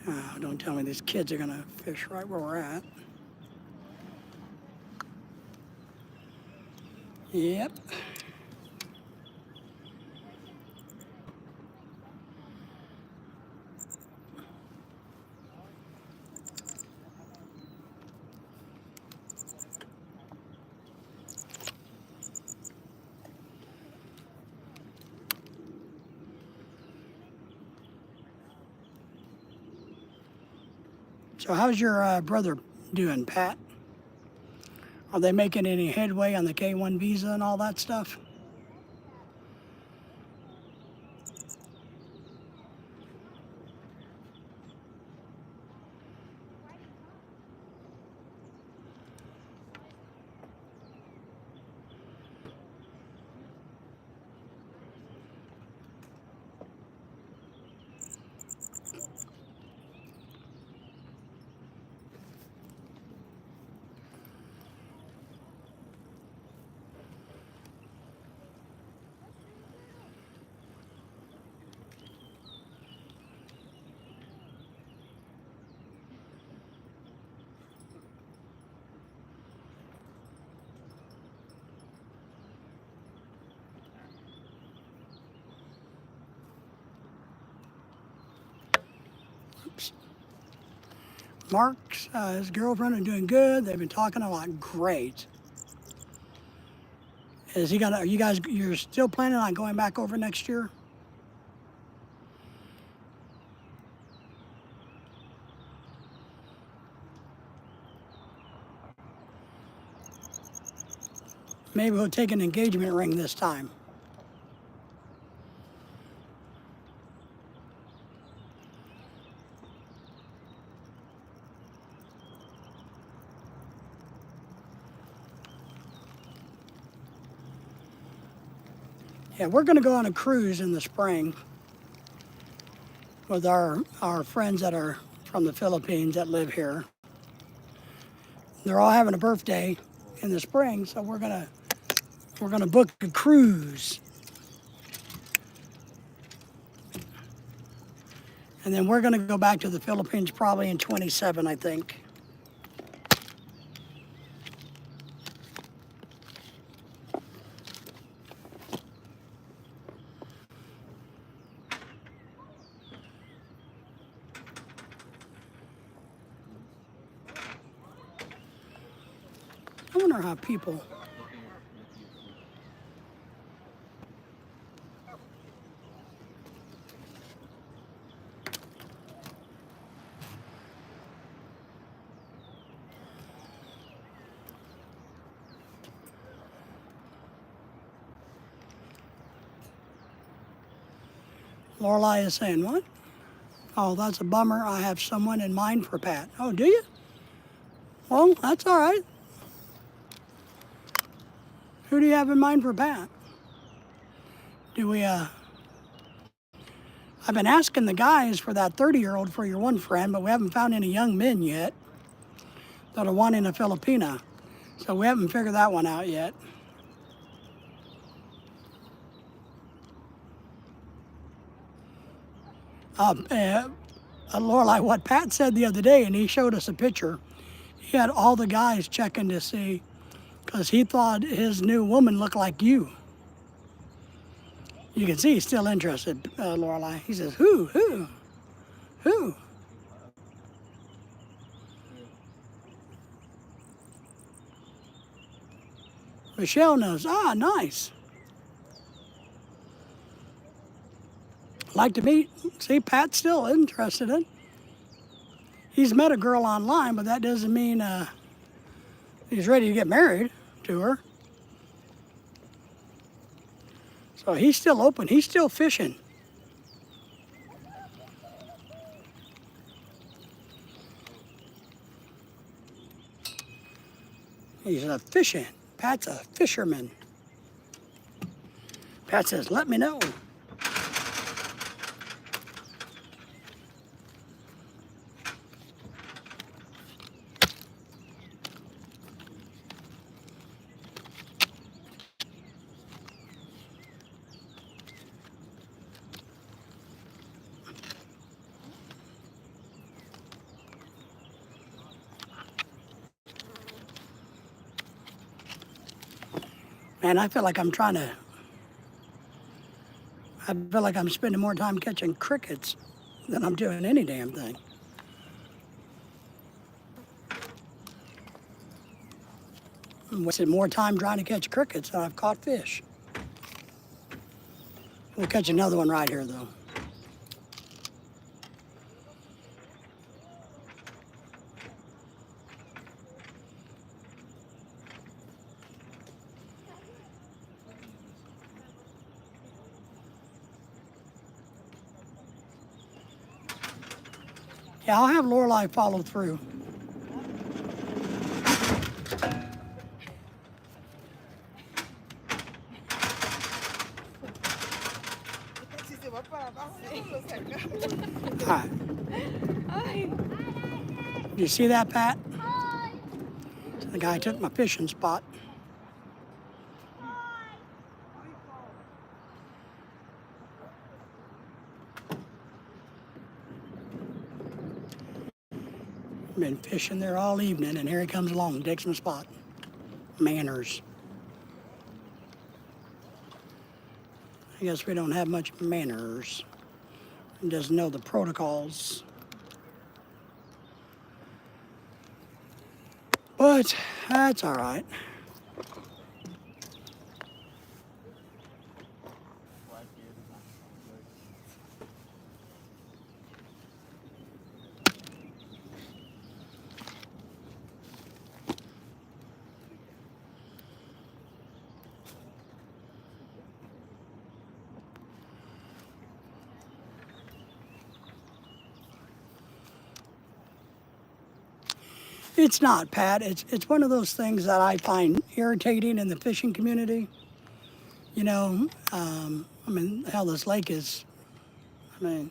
Oh, don't tell me these kids are gonna fish right where we're at. Yep. So how's your brother doing, Pat? Are they making any headway on the K-1 visa and all that stuff? Mark's, his girlfriend are doing good. They've been talking a lot. Great. Is he gonna, are you guys, you're still planning on going back over next year? Maybe we'll take an engagement ring this time. Yeah, we're going to go on a cruise in the spring with our friends that are from the Philippines that live here. They're all having a birthday in the spring, so we're gonna book a cruise. And then we're gonna go back to the Philippines probably in 27, I think. I wonder how people. Lorelai is saying, what? Oh, that's a bummer. I have someone in mind for Pat. Oh, do you? Well, that's all right. Who do you have in mind for Pat? Do we, I've been asking the guys for that 30-year-old for your one friend, but we haven't found any young men yet that are wanting a Filipina. So we haven't figured that one out yet. Lorelai, what Pat said the other day, and he showed us a picture, he had all the guys checking to see, because he thought his new woman looked like you. You can see he's still interested, Lorelai. He says, who? Michelle knows. Ah, nice. Like to meet. See, Pat's still interested in. He's met a girl online, but that doesn't mean he's ready to get married to her. So he's still open. He's still fishing. He's a fishing. Pat's a fisherman. Pat says, let me know. Man, I feel like I'm spending more time catching crickets than I'm doing any damn thing. I'm wasting more time trying to catch crickets than I've caught fish. We'll catch another one right here, though. Yeah, I'll have Lorelai follow through. All right. Do you see that, Pat? So the guy took my fishing spot. Been fishing there all evening, and here he comes along and takes my spot. Manners. I guess we don't have much manners. He doesn't know the protocols. But that's all right. It's not, Pat. It's one of those things that I find irritating in the fishing community. You know, I mean, hell, this lake is, I mean,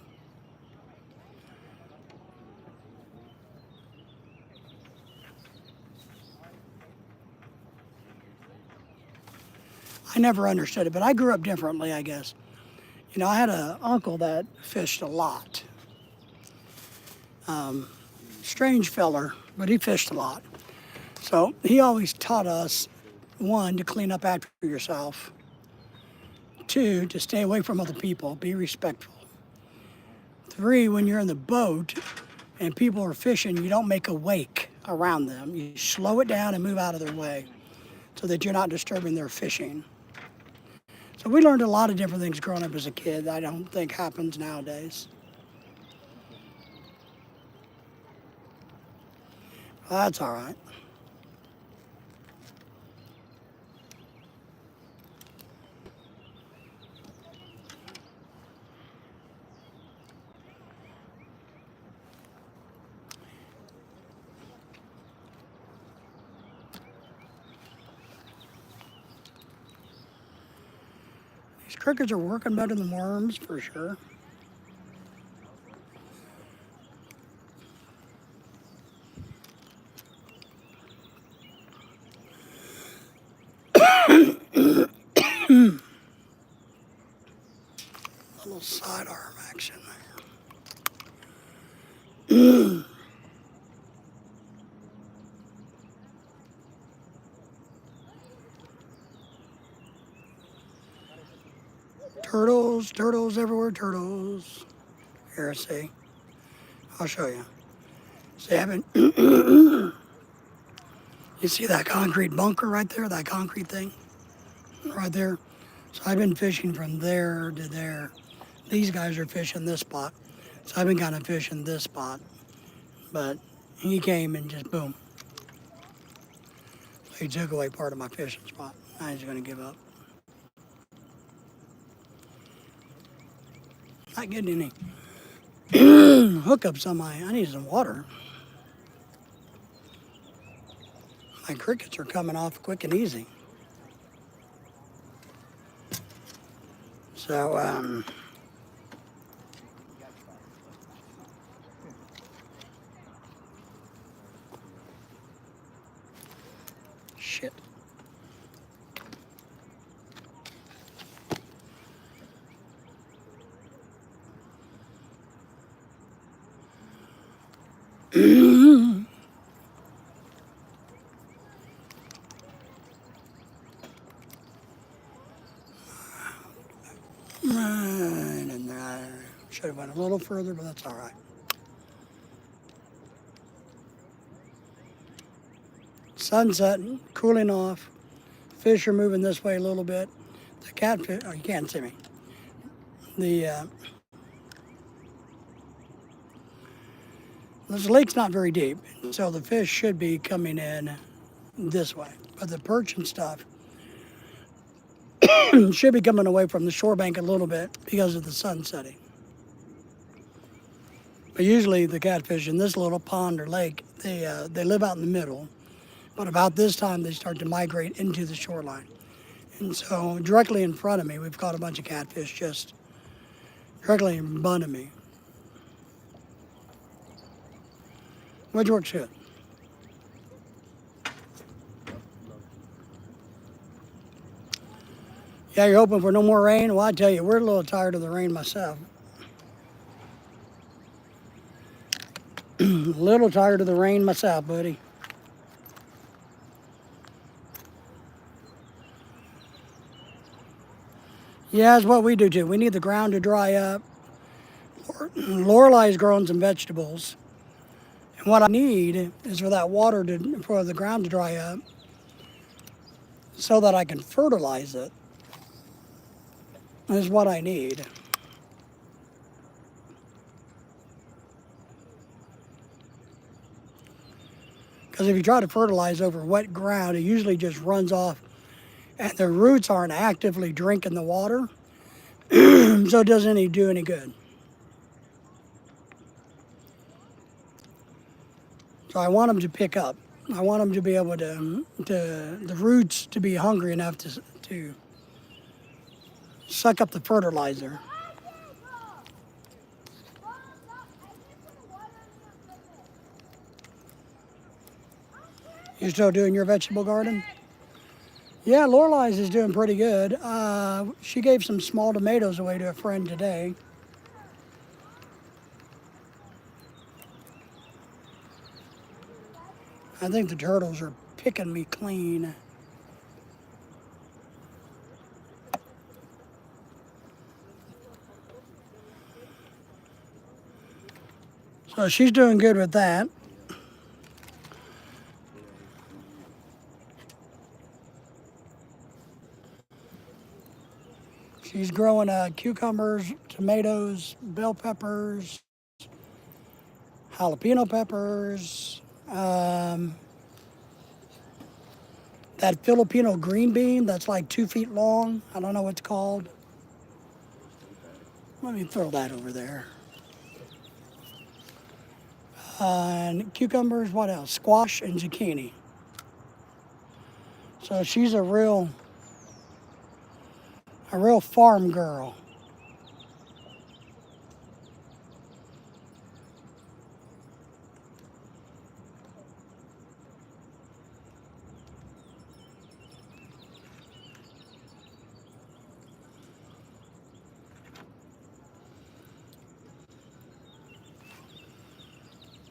I never understood it, but I grew up differently, I guess. You know, I had an uncle that fished a lot. Strange feller, but he fished a lot. So he always taught us, one, to clean up after yourself. Two, to stay away from other people, be respectful. Three, when you're in the boat and people are fishing, you don't make a wake around them. You slow it down and move out of their way so that you're not disturbing their fishing. So we learned a lot of different things growing up as a kid that I don't think happens nowadays. Well, that's all right. These crickets are working better than worms for sure. Little sidearm action there. Turtles, turtles everywhere, turtles. Here, see. I'll show you. See, I've been, you see that concrete bunker right there, that concrete thing? Right there. So I've been fishing from there to there. These guys are fishing this spot. So I've been kind of fishing this spot. But he came and just boom. He took away part of my fishing spot. Now he's going to give up. Not getting any hookups on I need some water. My crickets are coming off quick and easy. So, shit. Right in there. Should have went a little further, but that's all right. Sun setting, cooling off. Fish are moving this way a little bit. The catfish, oh, you can't see me. This lake's not very deep, so the fish should be coming in this way. But the perch and stuff should be coming away from the shore bank a little bit because of the sun setting. But usually the catfish in this little pond or lake, they live out in the middle. But about this time, they start to migrate into the shoreline. And so directly in front of me, we've caught a bunch of catfish just directly in front of me. Which works good. Yeah, you're hoping for no more rain? Well, I tell you, we're a little tired of the rain myself. A little tired of the rain myself, buddy. Yeah, it's what we do too. We need the ground to dry up. Lorelei's growing some vegetables. What I need is for that water for the ground to dry up so that I can fertilize it. Is what I need. Because if you try to fertilize over wet ground, it usually just runs off and the roots aren't actively drinking the water, so it doesn't do any good. So I want them to pick up. I want them to be able to the roots to be hungry enough to suck up the fertilizer. You still doing your vegetable garden? Yeah, Lorelei's is doing pretty good. She gave some small tomatoes away to a friend today. I think the turtles are picking me clean. So she's doing good with that. She's growing cucumbers, tomatoes, bell peppers, jalapeno peppers, that Filipino green bean that's like 2 feet long. I don't know what it's called. Let me throw that over there. And cucumbers, what else? Squash and zucchini. So she's a real farm girl.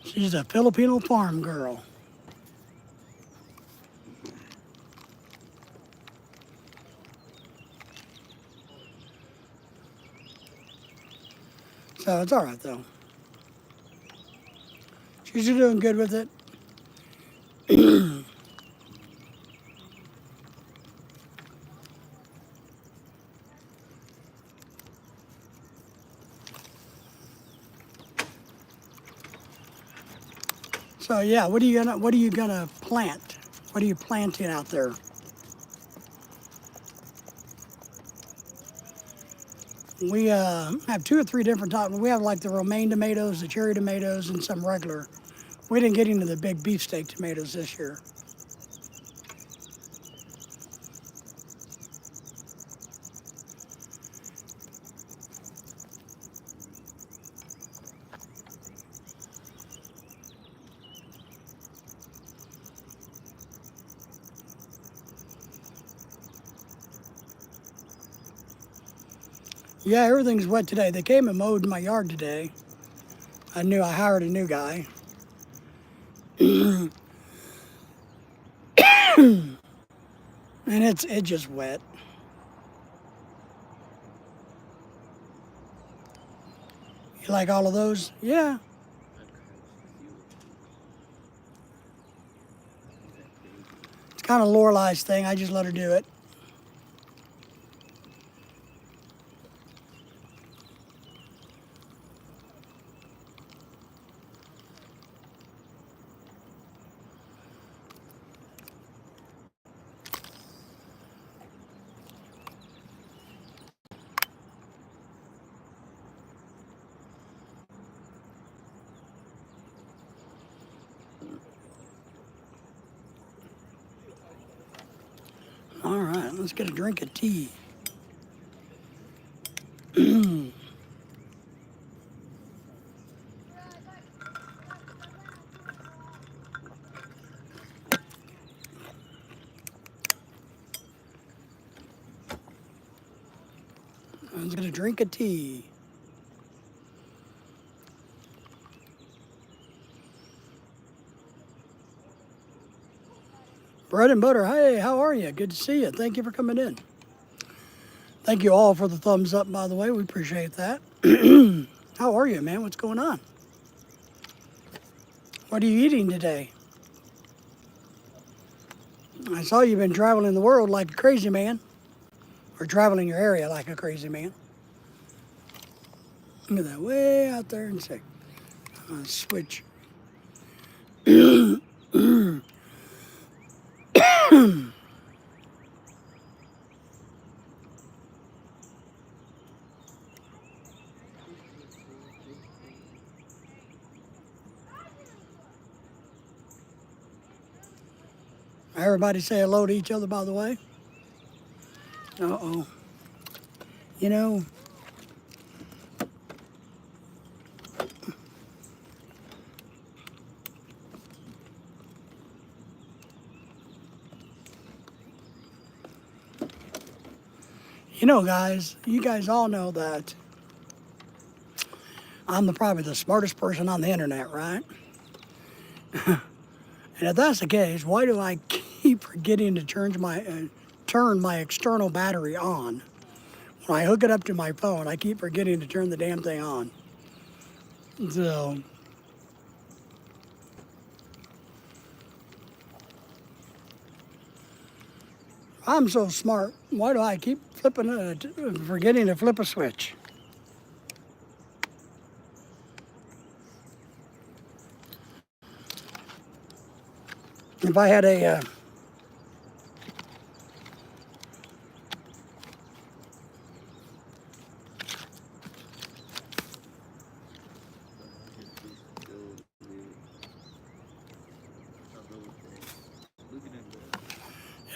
She's a Filipino farm girl. So it's all right though. She's doing good with it. So yeah, what are you gonna plant? What are you planting out there? We have 2 or 3 different types. We have like the romaine tomatoes, the cherry tomatoes, and some regular. We didn't get into the big beefsteak tomatoes this year. Yeah, everything's wet today. They came and mowed my yard today. I hired a new guy. And it's just wet. You like all of those? Yeah. It's kind of Lorelei's thing. I just let her do it. All right, let's get a drink of tea. Let's get a drink of tea. Bread and butter. Hey, how are you? Good to see you. Thank you for coming in. Thank you all for the thumbs up, by the way. We appreciate that. How are you, man? What's going on? What are you eating today? I saw you've been traveling the world like a crazy man, or traveling your area like a crazy man. Look at that, way out there and sick. Switch. Everybody say hello to each other, by the way. Uh-oh. You know, guys, you guys all know that I'm probably the smartest person on the internet, right? And if that's the case, why do I keep forgetting to turn my external battery on? When I hook it up to my phone, I keep forgetting to turn the damn thing on. So, I'm so smart. Why do I keep forgetting to flip a switch? If I had a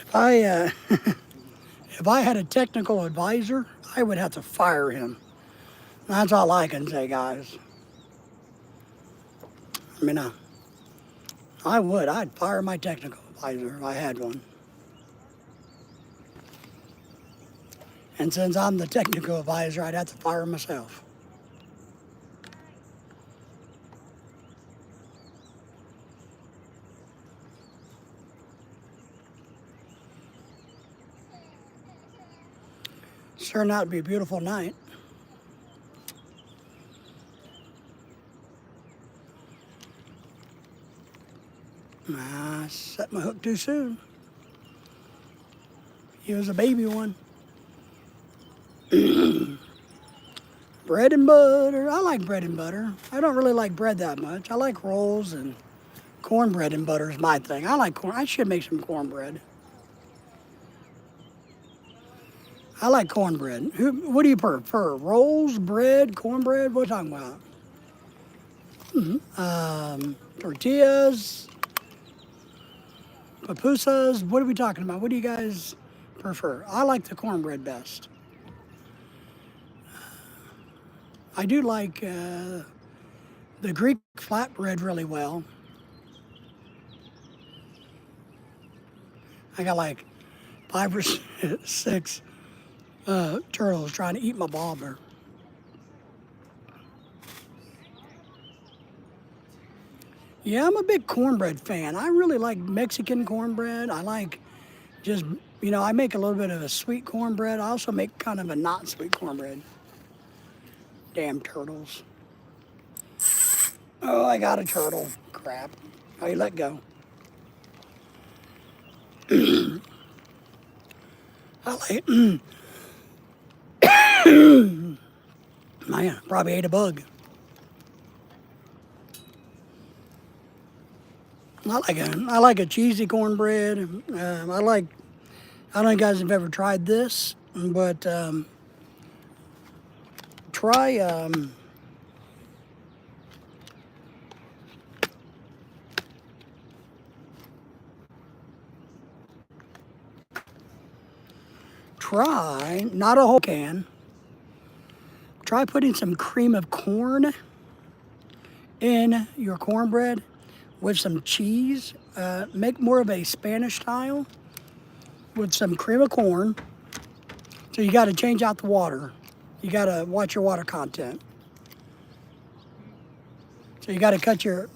if I if I had a technical advisor, I would have to fire him. That's all I can say, guys. I mean, I would. I'd fire my technical advisor if I had one. And since I'm the technical advisor, I'd have to fire myself. It's turned out to be a beautiful night. I set my hook too soon. He was a baby one. Bread and butter. I like bread and butter. I don't really like bread that much. I like rolls, and cornbread and butter is my thing. I like corn. I should make some cornbread. I like cornbread. What do you prefer? Rolls, bread, cornbread? What are you talking about? Tortillas, pupusas. What are we talking about? What do you guys prefer? I like the cornbread best. I do like the Greek flatbread really well. I got like 5 or 6 turtles trying to eat my bobber. Yeah, I'm a big cornbread fan. I really like Mexican cornbread. I like just, I make a little bit of a sweet cornbread. I also make kind of a not sweet cornbread. Damn turtles. Oh, I got a turtle. Crap. Oh, you let go. I like, man, probably ate a bug. I like a cheesy cornbread. I don't know if you guys have ever tried this, but try not a whole can, try putting some cream of corn in your cornbread with some cheese. Make more of a Spanish style with some cream of corn. So you got to change out the water. You got to watch your water content. So you got to cut your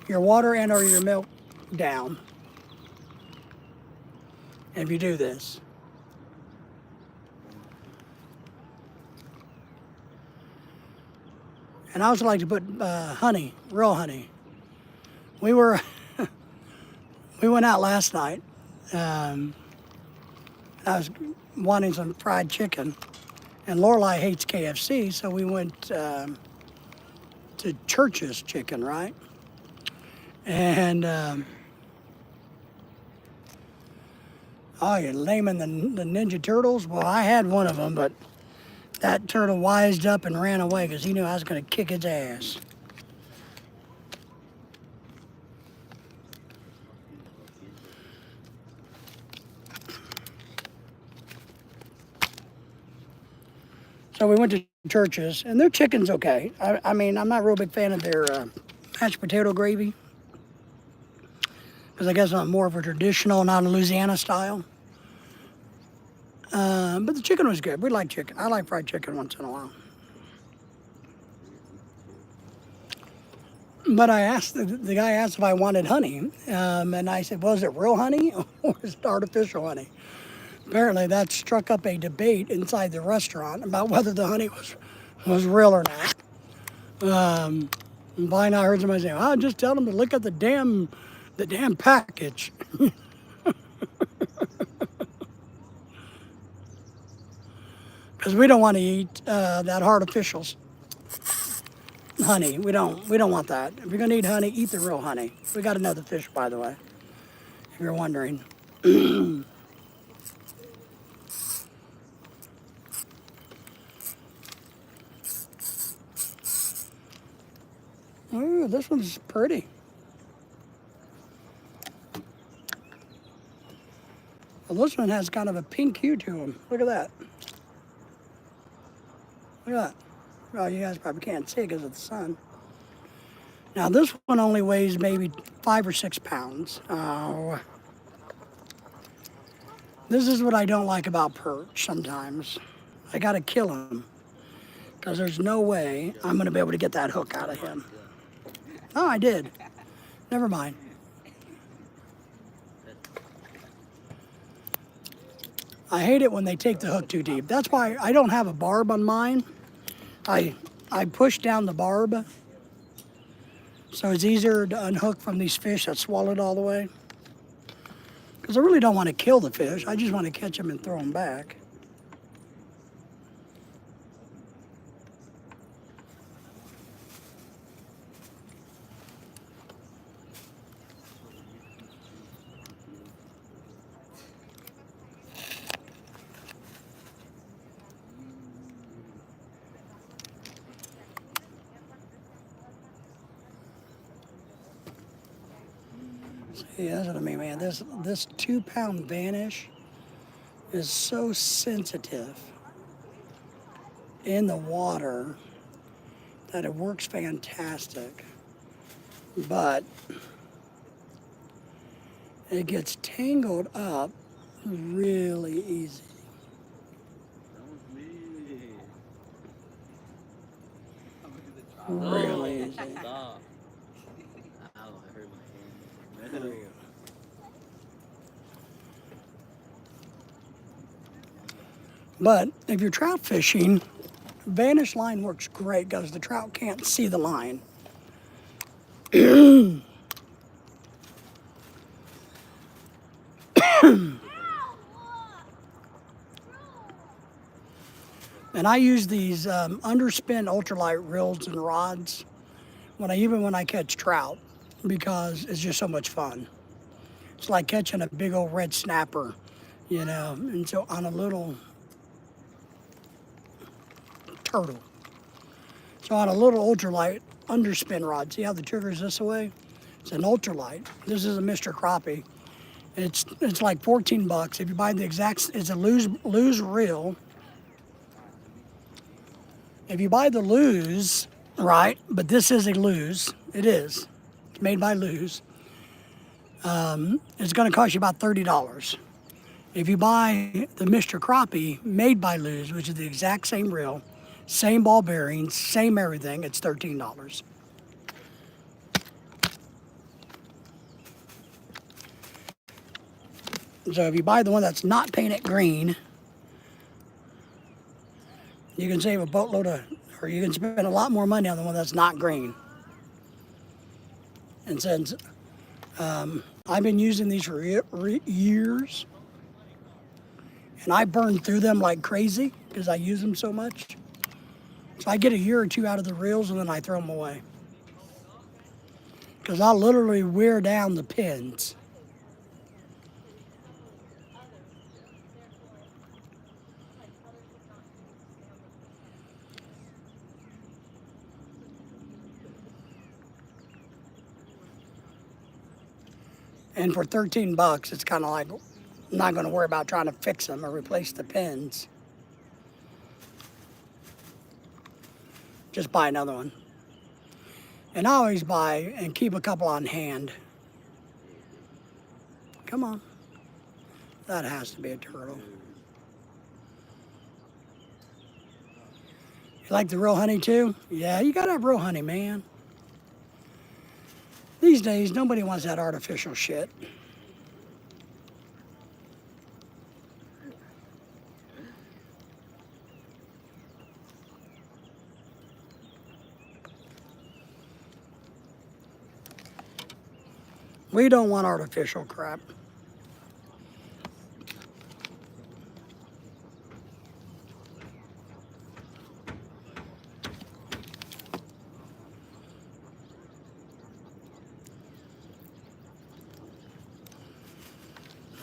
water and or your milk down. If you do this. And I also like to put honey, real honey. We were, we went out last night. Um, I was wanting some fried chicken, and Lorelai hates KFC, so we went to Church's Chicken, right? And oh, you're naming the Ninja Turtles? Well, I had one of them, but that turtle wised up and ran away because he knew I was going to kick his ass. So we went to Church's, and their chicken's okay. I mean, I'm not a real big fan of their mashed potato gravy because I guess I'm more of a traditional, not a Louisiana style. But the chicken was good. We like chicken. I like fried chicken once in a while. But I asked, the guy asked if I wanted honey. And I said, well, is it real honey or is it artificial honey? Apparently that struck up a debate inside the restaurant about whether the honey was real or not. And by now I heard somebody say, oh, just tell them to look at the damn package. Because we don't want to eat that artificial honey. We don't want that. If you're gonna eat honey, eat the real honey. We got another fish, by the way, if you're wondering. Ooh, this one's pretty. Well, this one has kind of a pink hue to them. Look at that. Look at that. Well, you guys probably can't see it because of the sun. Now, this one only weighs maybe 5 or 6 pounds. Oh. This is what I don't like about perch sometimes. I got to kill him because there's no way I'm going to be able to get that hook out of him. Oh, I did. Never mind. I hate it when they take the hook too deep. That's why I don't have a barb on mine. I push down the barb so it's easier to unhook from these fish that swallowed all the way. Because I really don't want to kill the fish. I just want to catch them and throw them back. See, that's what I mean, man. This 2-pound vanish is so sensitive in the water that it works fantastic. But it gets tangled up really easy. Really easy. But if you're trout fishing, vanish line works great because the trout can't see the line. And I use these underspin ultralight reels and rods even when I catch trout because it's just so much fun. It's like catching a big old red snapper, you know, and so on a little turtle. So on a little ultralight underspin rod, see how the trigger's this way? It's an ultralight. This is a Mr. Crappie. It's like 14 bucks. If you buy the exact, it's a lose reel. If you buy the lose, right, but this is a lose, it is. It's made by Lose. It's going to cost you about $30. If you buy the Mr. Crappie made by Lose, which is the exact same reel, same ball bearings, same everything, it's $13. So if you buy the one that's not painted green, you can save a boatload of, or you can spend a lot more money on the one that's not green. And since I've been using these for years, and I burn through them like crazy because I use them so much. So I get a year or two out of the reels and then I throw them away. Because I'll literally wear down the pins. And for 13 bucks, it's kind of like, I'm not going to worry about trying to fix them or replace the pins. Just buy another one. And I always buy and keep a couple on hand. Come on. That has to be a turtle. You like the real honey too? Yeah, you gotta have real honey, man. These days, nobody wants that artificial shit. We don't want artificial crap.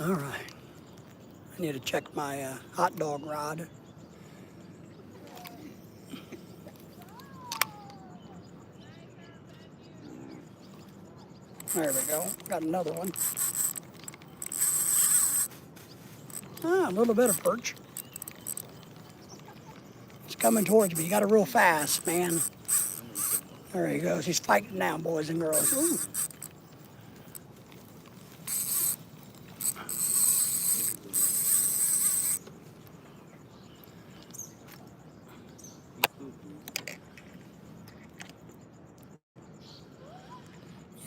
All right. I need to check my hot dog rod. There we go. Got another one. Ah, a little bit of perch. It's coming towards me. You got to reel fast, man. There he goes. He's fighting now, boys and girls. Ooh.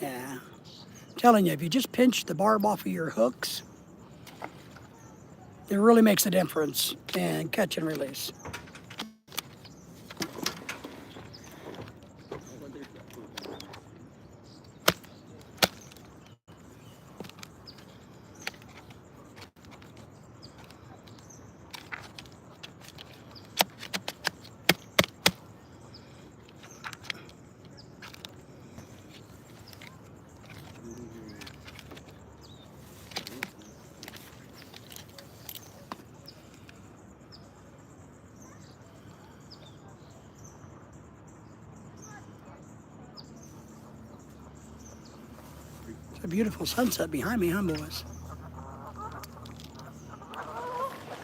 Yeah. I'm telling you, if you just pinch the barb off of your hooks, it really makes a difference in catch and release. It's a beautiful sunset behind me, huh, boys?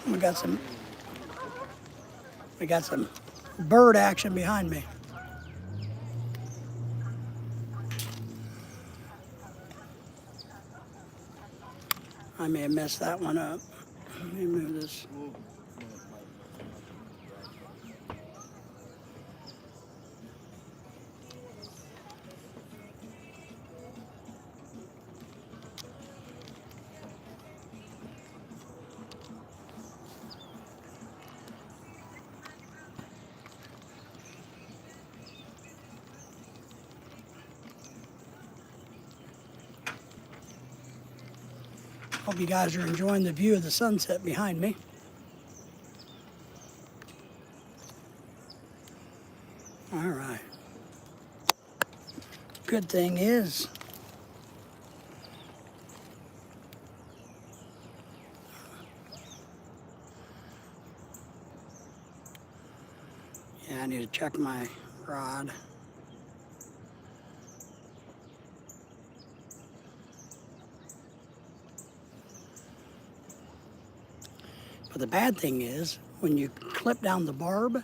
We got some bird action behind me. I may have messed that one up. Let me move this. Hope you guys are enjoying the view of the sunset behind me. All right. Good thing is, yeah, I need to check my rod. But the bad thing is, when you clip down the barb,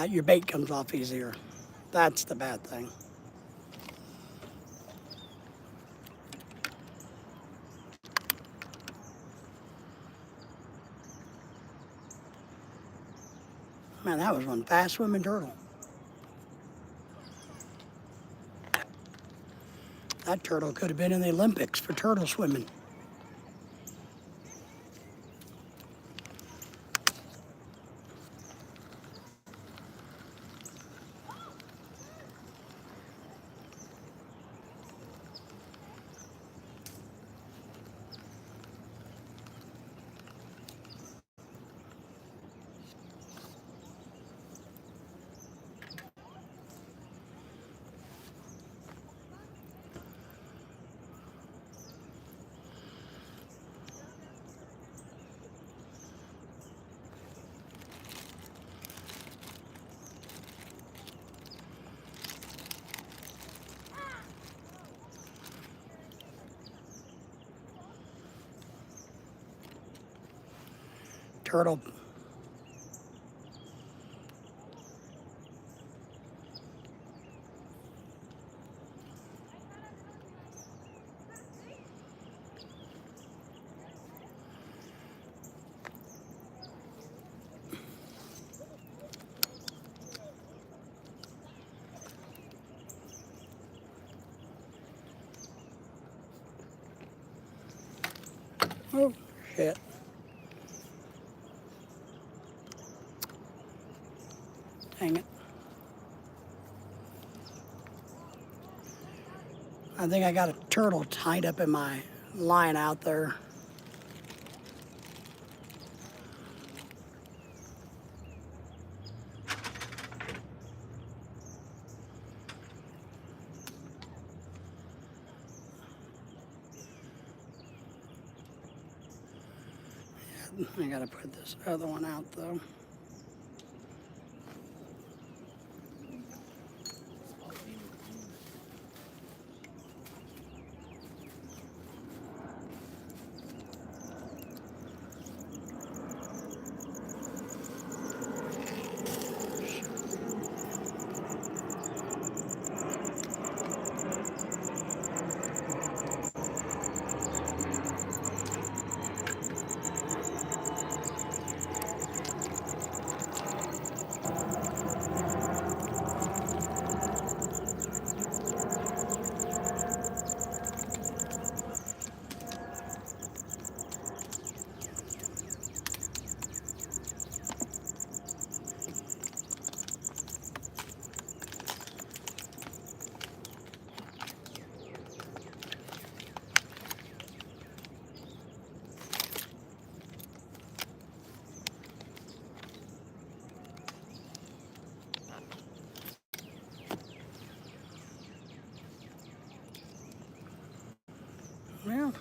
your bait comes off easier. That's the bad thing. Man, that was one fast swimming turtle. That turtle could have been in the Olympics for turtle swimming. turtle. Oh, shit. Dang it. I think I got a turtle tied up in my line out there. I gotta put this other one out though. Well,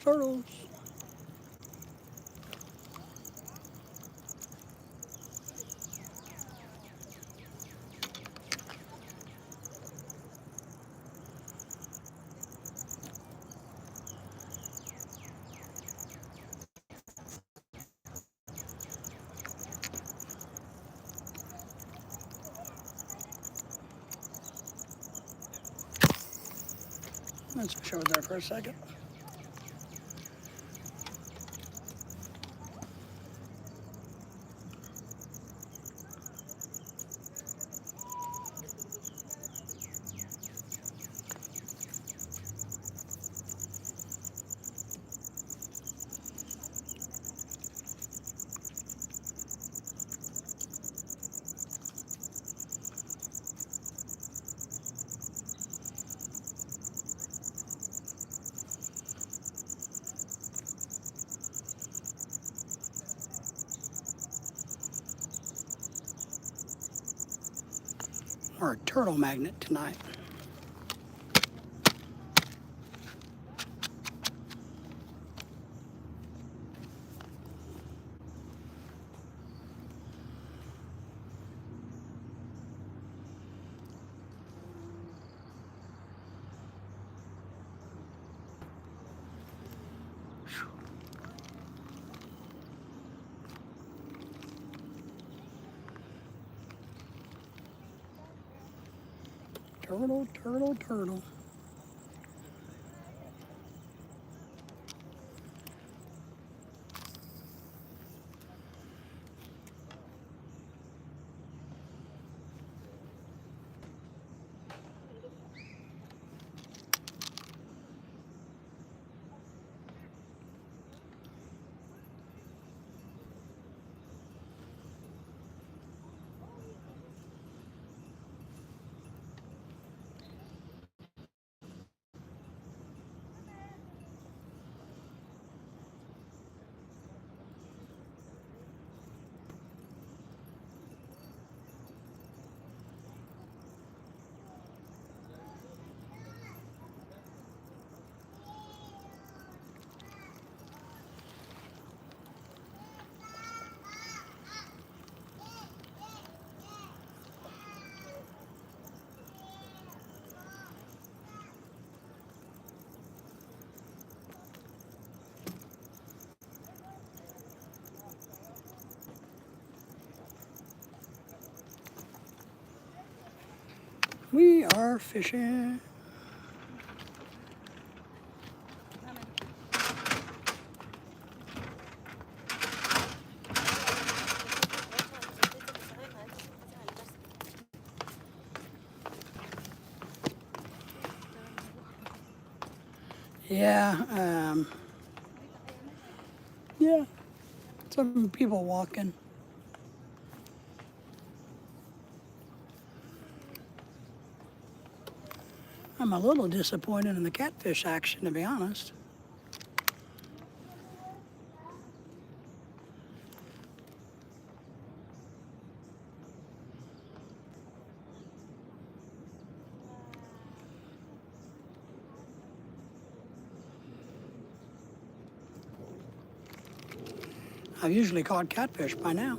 turtles. Let's show there for a second. or a turtle magnet tonight. Turtle, turtle, turtle. We are fishing. Yeah, yeah, some people walking. I'm a little disappointed in the catfish action, to be honest. I've usually caught catfish by now.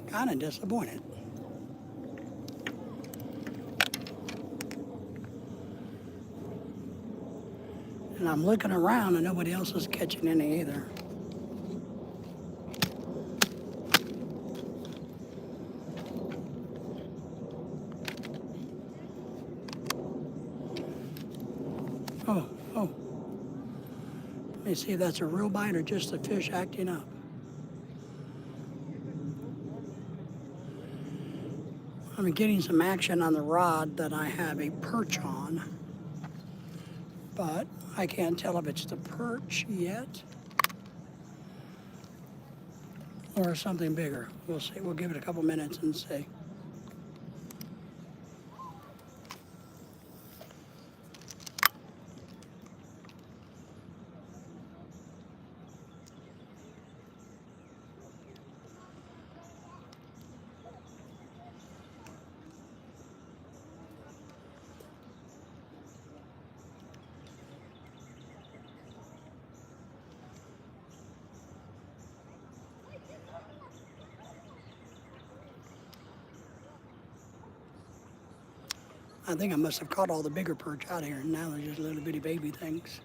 Kind of disappointed. And I'm looking around and nobody else is catching any either. Oh, oh. Let me see if that's a real bite or just the fish acting up. I'm getting some action on the rod that I have a perch on, but I can't tell if it's the perch yet or something bigger. We'll see. We'll give it a couple minutes and see. I think I must have caught all the bigger perch out here, and now they're just little bitty baby things.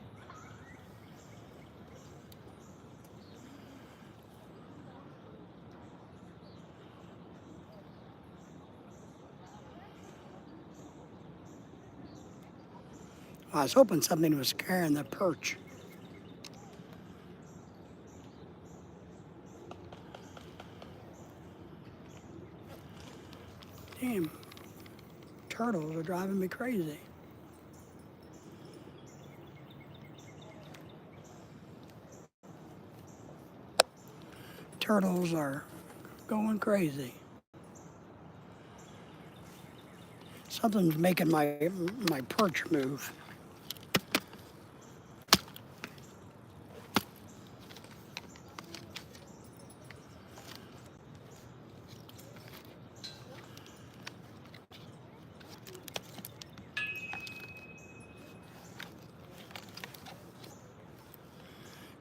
Well, I was hoping something was scaring the perch. Damn, turtles are driving me crazy. Turtles are going crazy. Something's making my perch move.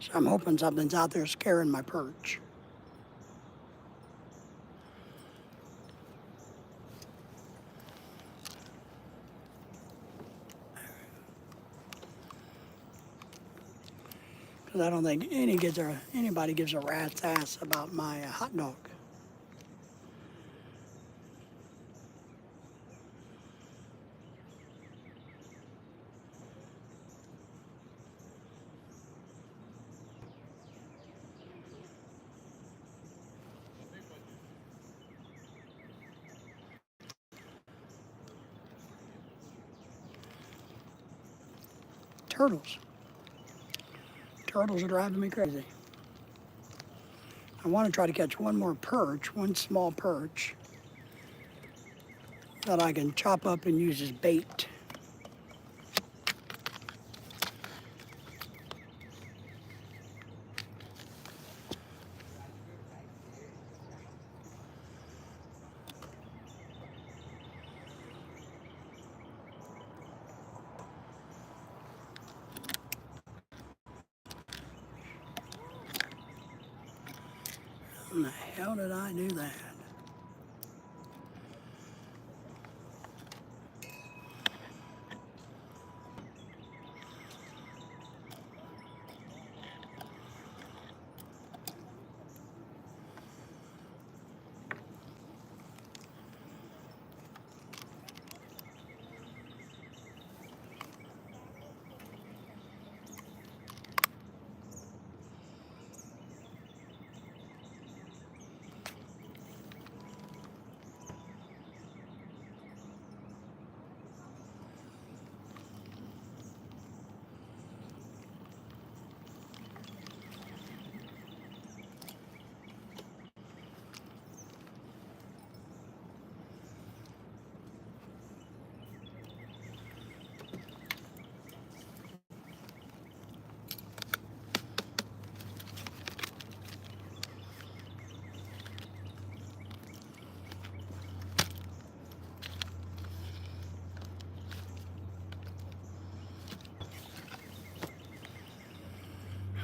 So I'm hoping something's out there scaring my perch. Because I don't think anybody gives a rat's ass about my hot dog. Turtles. Turtles are driving me crazy. I want to try to catch one more perch, one small perch, that I can chop up and use as bait. How in the hell did I do that?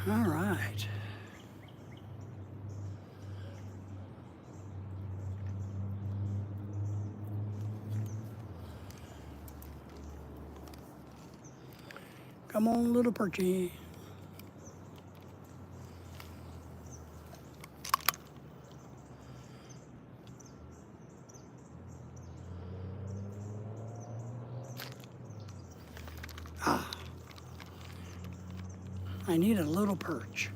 All right. Come on, little perchy. Ah, I need a little perch.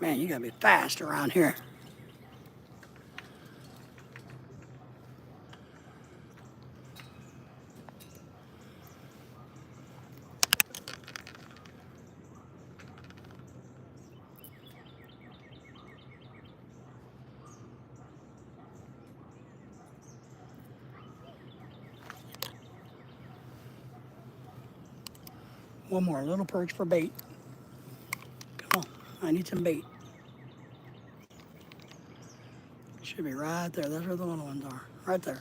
Man, you gotta be fast around here. One more little perch for bait. Come on, I need some bait. Should be right there. That's where the little ones are. Right there.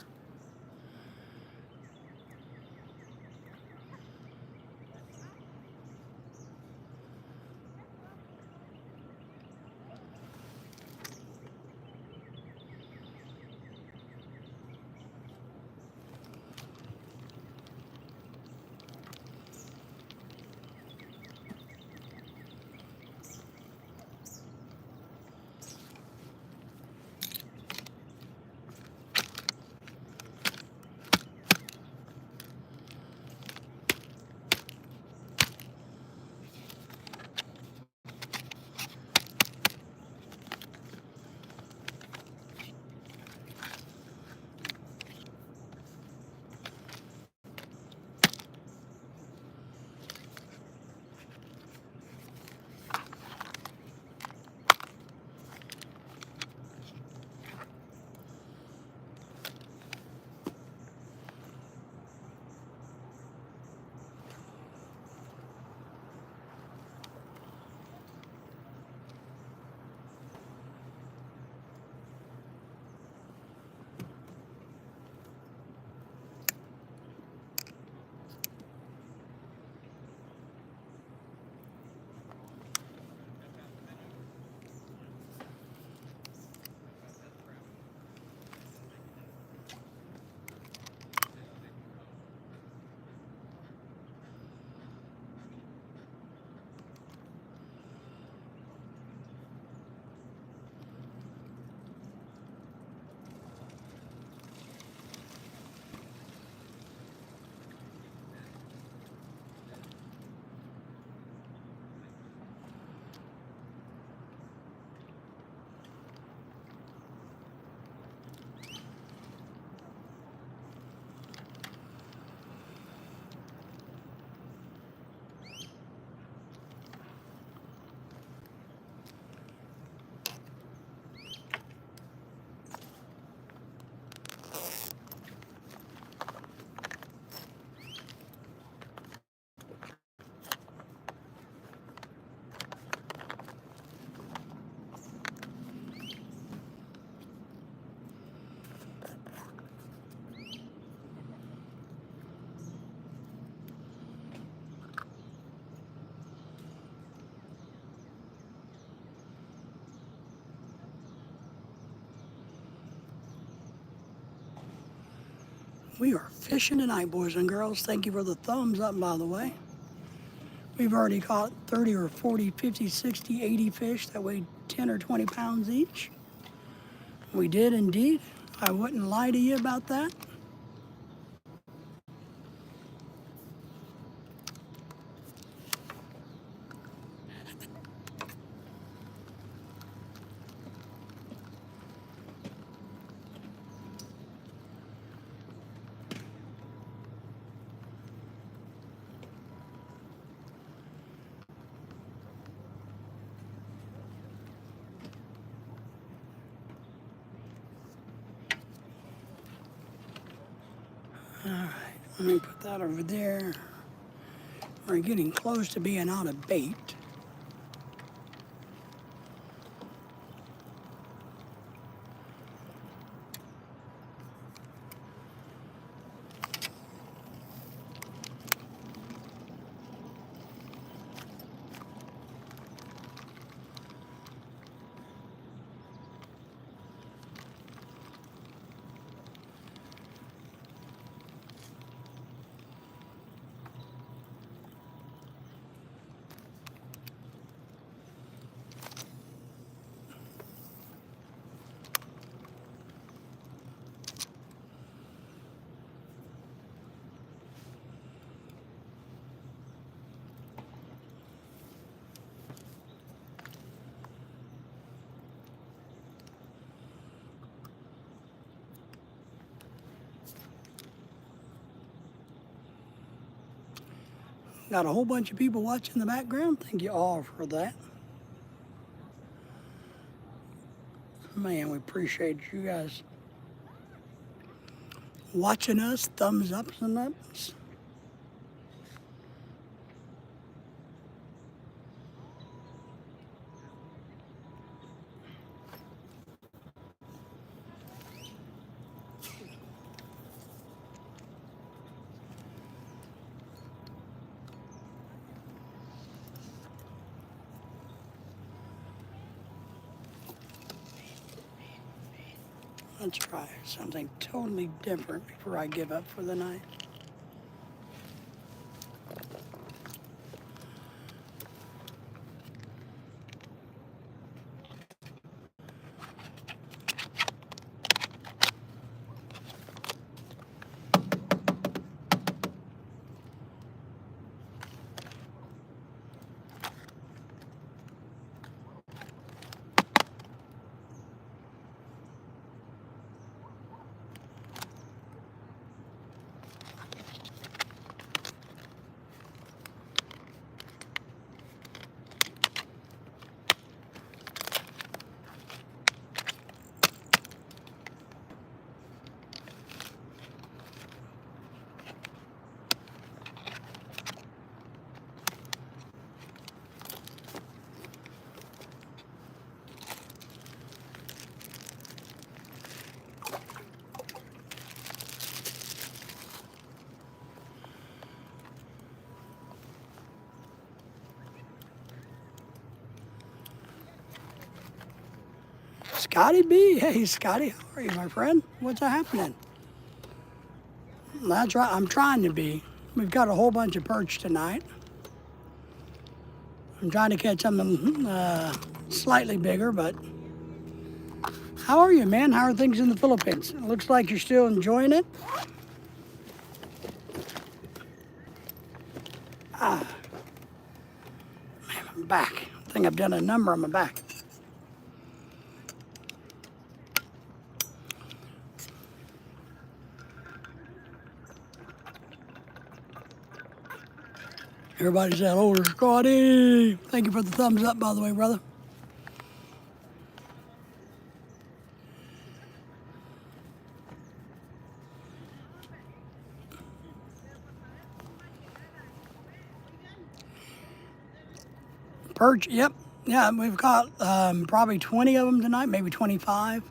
We are fishing tonight, boys and girls. Thank you for the thumbs up, by the way. We've already caught 30 or 40, 50, 60, 80 fish that weighed 10 or 20 pounds each. We did indeed. I wouldn't lie to you about that. All right, let me put that over there. We're getting close to being out of bait. Got a whole bunch of people watching in the background. Thank you all for that. Man, we appreciate you guys watching us. Thumbs ups and ups. Let's try something totally different before I give up for the night. Scotty B. Hey, Scotty, how are you, my friend? What's happening? That's right, I'm trying to be. We've got a whole bunch of perch tonight. I'm trying to catch something slightly bigger, but how are you, man? How are things in the Philippines? It looks like you're still enjoying it. Man, I'm back. I think I've done a number on my back. Everybody said, "Oh, Scotty." Thank you for the thumbs up, by the way, brother. Perch, yep. Yeah, we've caught probably 20 of them tonight, maybe 25.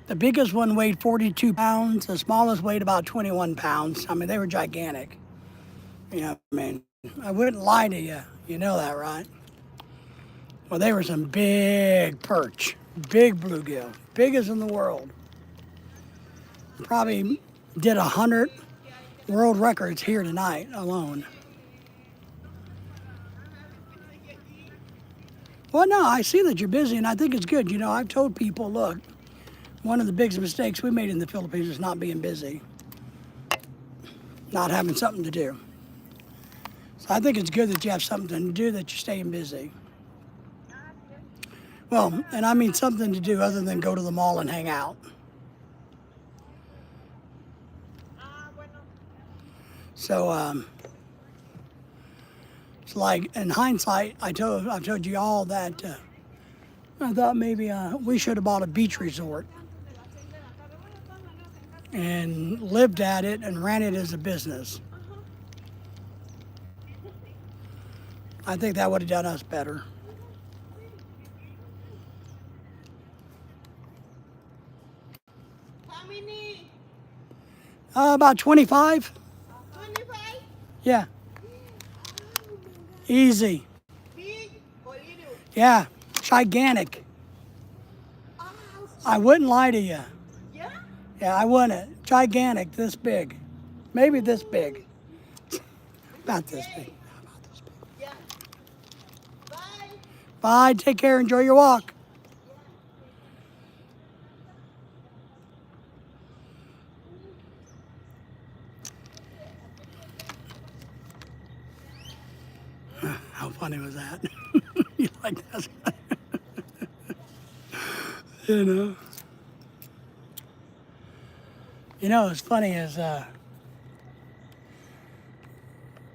The biggest one weighed 42 pounds. The smallest weighed about 21 pounds. I mean, they were gigantic. You know, I mean, I wouldn't lie to you. You know that, right? Well, they were some big perch, big bluegill, biggest in the world. Probably did 100 world records here tonight alone. Well, no, I see that you're busy, and I think it's good. You know, I've told people, look, one of the biggest mistakes we made in the Philippines is not being busy, not having something to do. So I think it's good that you have something to do, that you're staying busy. Well, and I mean something to do other than go to the mall and hang out. So, it's like, in hindsight, I've told you all that I thought maybe we should have bought a beach resort and lived at it and ran it as a business. I think that would have done us better. How many? About 25. 25? Yeah, easy. Big or little? Yeah, gigantic. Oh, I wouldn't lie to you. yeah? Yeah, I wouldn't. Gigantic, this big. Maybe this big. About this big. About this big. Yeah. Bye. Bye, take care, enjoy your walk. How funny was that? You like that? You know? You know, what's funny is, I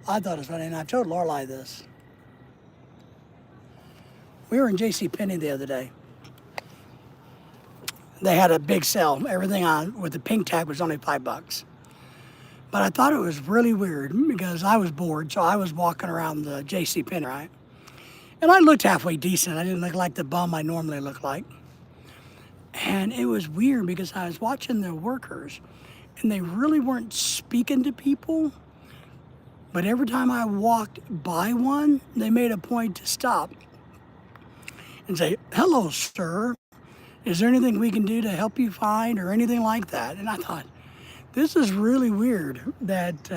thought it was funny, and I've told Lorelai this. We were in JCPenney the other day. They had a big sale. Everything on with the pink tag was only $5. But I thought it was really weird because I was bored, so I was walking around the JCPenney, right? And I looked halfway decent. I didn't look like the bum I normally look like. And it was weird because I was watching the workers, and they really weren't speaking to people. But every time I walked by one, they made a point to stop and say, "Hello, sir. Is there anything we can do to help you find," or anything like that? And I thought, this is really weird that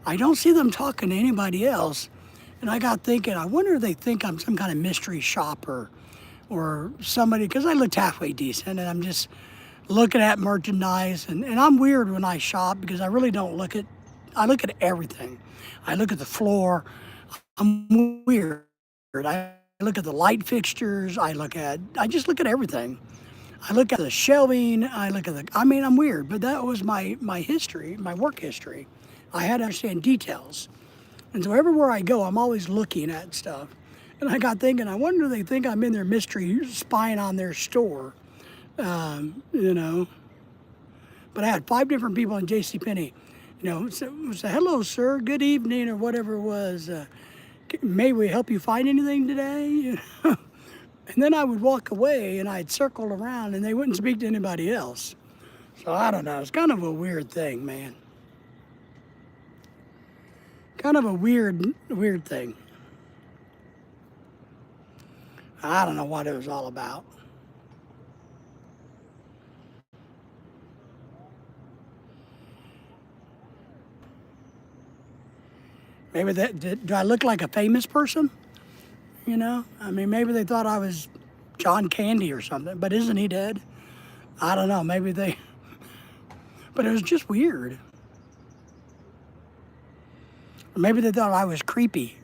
I don't see them talking to anybody else. And I got thinking, I wonder if they think I'm some kind of mystery shopper or somebody, because I looked halfway decent and I'm just looking at merchandise. And I'm weird when I shop because I really don't I look at everything. I look at the floor. I'm weird. I look at the light fixtures. I just look at everything. I look at the shelving. I'm weird, but that was my history, my work history. I had to understand details. And so everywhere I go, I'm always looking at stuff. And I got thinking, I wonder if they think I'm in their mystery spying on their store, you know. But I had 5 different people in JCPenney, you know, say, "Hello, sir, good evening," or whatever it was. "May we help you find anything today?" And then I would walk away and I'd circle around and they wouldn't speak to anybody else. So I don't know, it's kind of a weird thing, man. Kind of a weird thing. I don't know what it was all about. Maybe do I look like a famous person? You know, I mean, maybe they thought I was John Candy or something, but isn't he dead? I don't know, but it was just weird. Or maybe they thought I was creepy.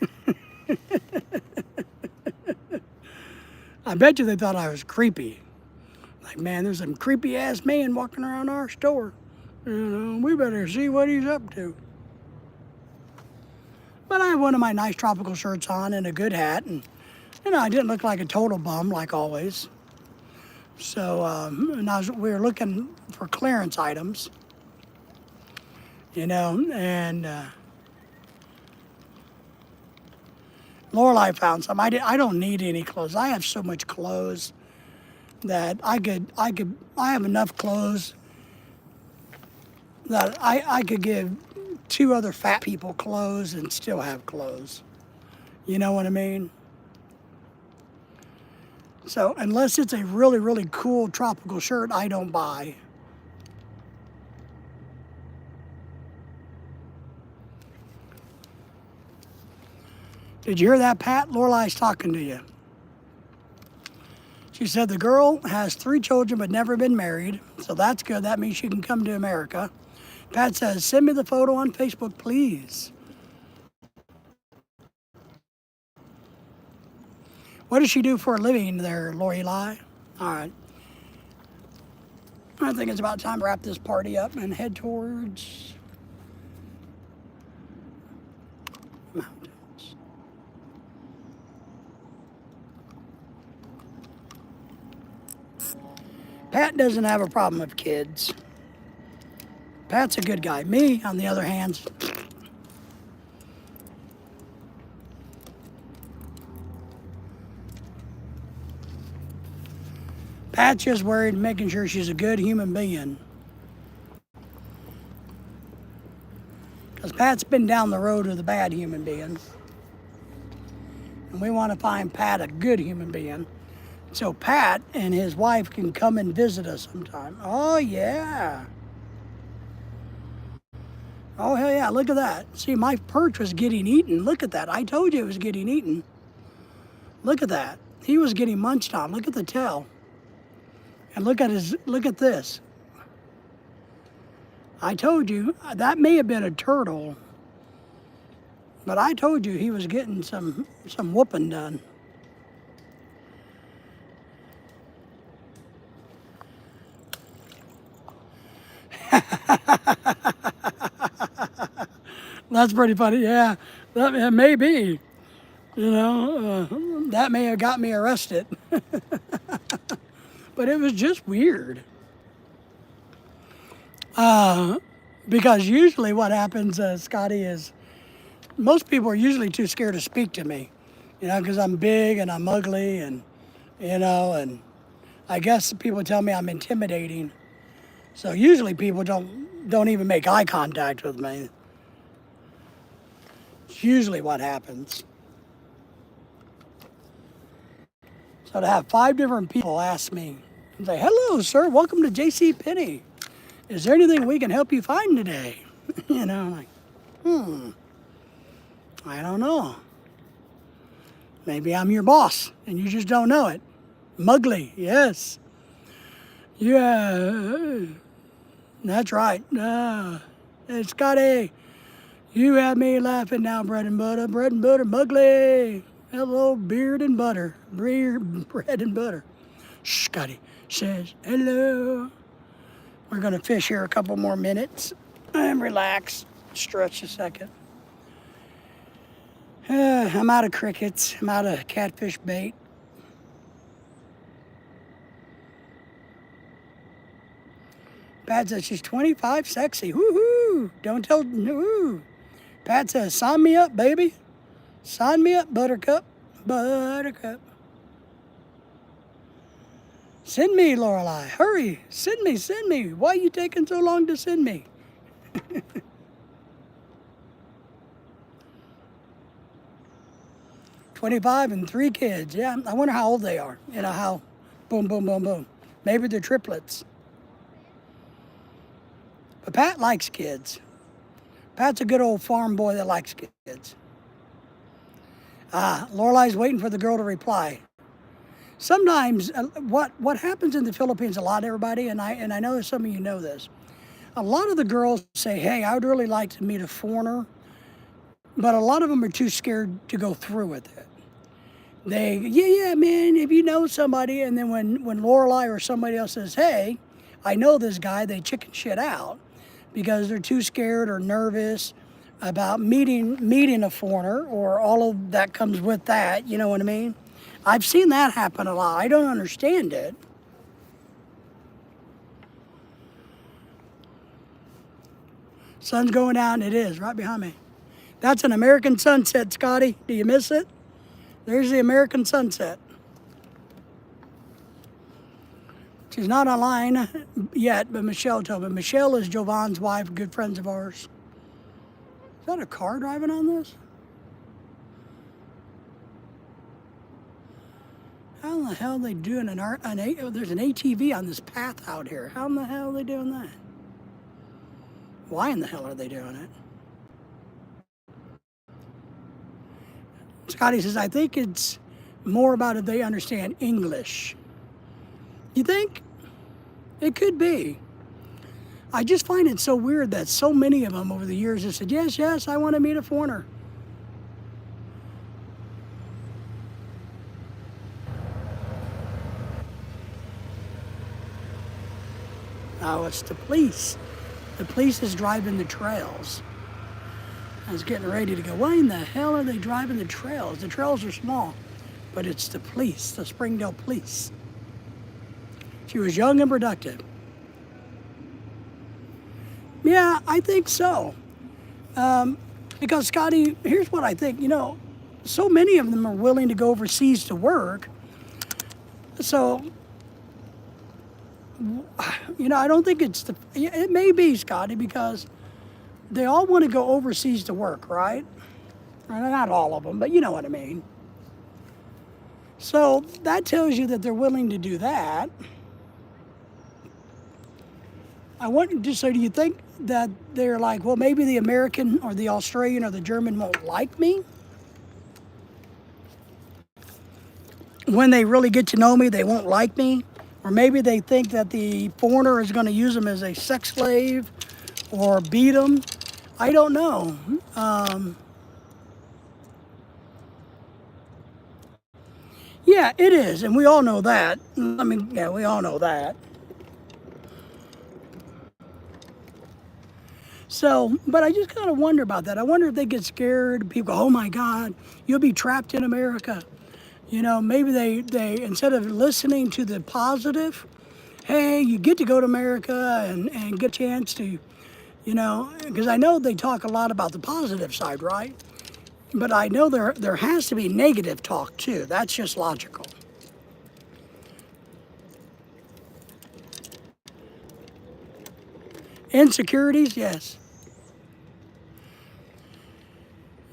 I bet you they thought I was creepy. Like, man, there's some creepy ass man walking around our store. You know, we better see what he's up to. But I had one of my nice tropical shirts on and a good hat, and you know, I didn't look like a total bum like always. So, and we were looking for clearance items, you know, and Lorelai found some. I don't need any clothes. I have so much clothes that I have enough clothes that I could give 2 other fat people clothes and still have clothes. You know what I mean? So unless it's a really, really cool tropical shirt, I don't buy. Did you hear that, Pat? Lorelai's talking to you. She said the girl has 3 children but never been married, so that's good. That means she can come to America. Pat says, send me the photo on Facebook, please. What does she do for a living there, Lorelai? All right. I think it's about time to wrap this party up and head towards mountains. Pat doesn't have a problem with kids. Pat's a good guy. Me, on the other hand, Pat's just worried, making sure she's a good human being. Because Pat's been down the road with a bad human being. And we want to find Pat a good human being. So Pat and his wife can come and visit us sometime. Oh, yeah. Oh, hell yeah, look at that. See, my perch was getting eaten. Look at that. I told you it was getting eaten. Look at that. He was getting munched on. Look at the tail. And look at this. I told you, that may have been a turtle. But I told you he was getting some whooping done. That's pretty funny, yeah. That may be. You know, that may have got me arrested. But it was just weird. Because usually what happens, Scotty, is most people are usually too scared to speak to me. You know, because I'm big and I'm ugly and, you know, and I guess people tell me I'm intimidating. So usually people don't even make eye contact with me. It's usually what happens. So to have 5 different people ask me and say, hello, sir, welcome to J.C. Penney. Is there anything we can help you find today? You know, I'm like, I don't know. Maybe I'm your boss and you just don't know it. Mugly, yes. Yeah, that's right. Hey, Scotty, you have me laughing now, bread and butter, Mugly. Hello, beard and butter, bread and butter. Scotty says, hello. We're gonna fish here a couple more minutes and relax, stretch a second. I'm out of crickets, I'm out of catfish bait. Pat says she's 25, sexy, woohoo, don't tell, woo. Pat says, sign me up, baby. Sign me up, buttercup, buttercup. Send me, Lorelai, hurry, send me. Why are you taking so long to send me? 25 and 3 kids, yeah, I wonder how old they are. You know, how, boom, boom, boom, boom. Maybe they're triplets. But Pat likes kids. Pat's a good old farm boy that likes kids. Lorelai's waiting for the girl to reply. Sometimes, what happens in the Philippines a lot, everybody, and I know some of you know this. A lot of the girls say, hey, I would really like to meet a foreigner, but a lot of them are too scared to go through with it. They, yeah, man, if you know somebody, and then when Lorelai or somebody else says, hey, I know this guy, they chicken shit out because they're too scared or nervous about meeting a foreigner or all of that comes with that, you know what I mean? I've seen that happen a lot. I don't understand it. Sun's going down, it is, right behind me. That's an American sunset, Scotty. Do you miss it? There's the American sunset. She's not online yet, but Michelle told me. Michelle is Jovan's wife, good friends of ours. Is that a car driving on this? How in the hell are they doing there's an ATV on this path out here. How in the hell are they doing that? Why in the hell are they doing it? Scotty says, I think it's more about if they understand English. You think? It could be. I just find it so weird that so many of them over the years have said, yes, yes, I want to meet a foreigner. Now it's the police. The police is driving the trails. I was getting ready to go, why in the hell are they driving the trails? The trails are small, but it's the police, the Springdale police. She was young and productive. Yeah, I think so. Because, Scotty, here's what I think. You know, so many of them are willing to go overseas to work. So, you know, I don't think it's it may be, Scotty, because they all want to go overseas to work, right? Not all of them, but you know what I mean. So that tells you that they're willing to do that. So do you think that they're like, well, maybe the American or the Australian or the German won't like me? When they really get to know me, they won't like me? Or maybe they think that the foreigner is going to use them as a sex slave or beat them. I don't know. Yeah, it is, and we all know that. I mean, yeah, we all know that. So, but I just kind of wonder about that. I wonder if they get scared. People go, oh my God, you'll be trapped in America. You know, maybe they instead of listening to the positive, hey, you get to go to America and get a chance to, you know, because I know they talk a lot about the positive side, right? But I know there has to be negative talk too. That's just logical. Insecurities, yes.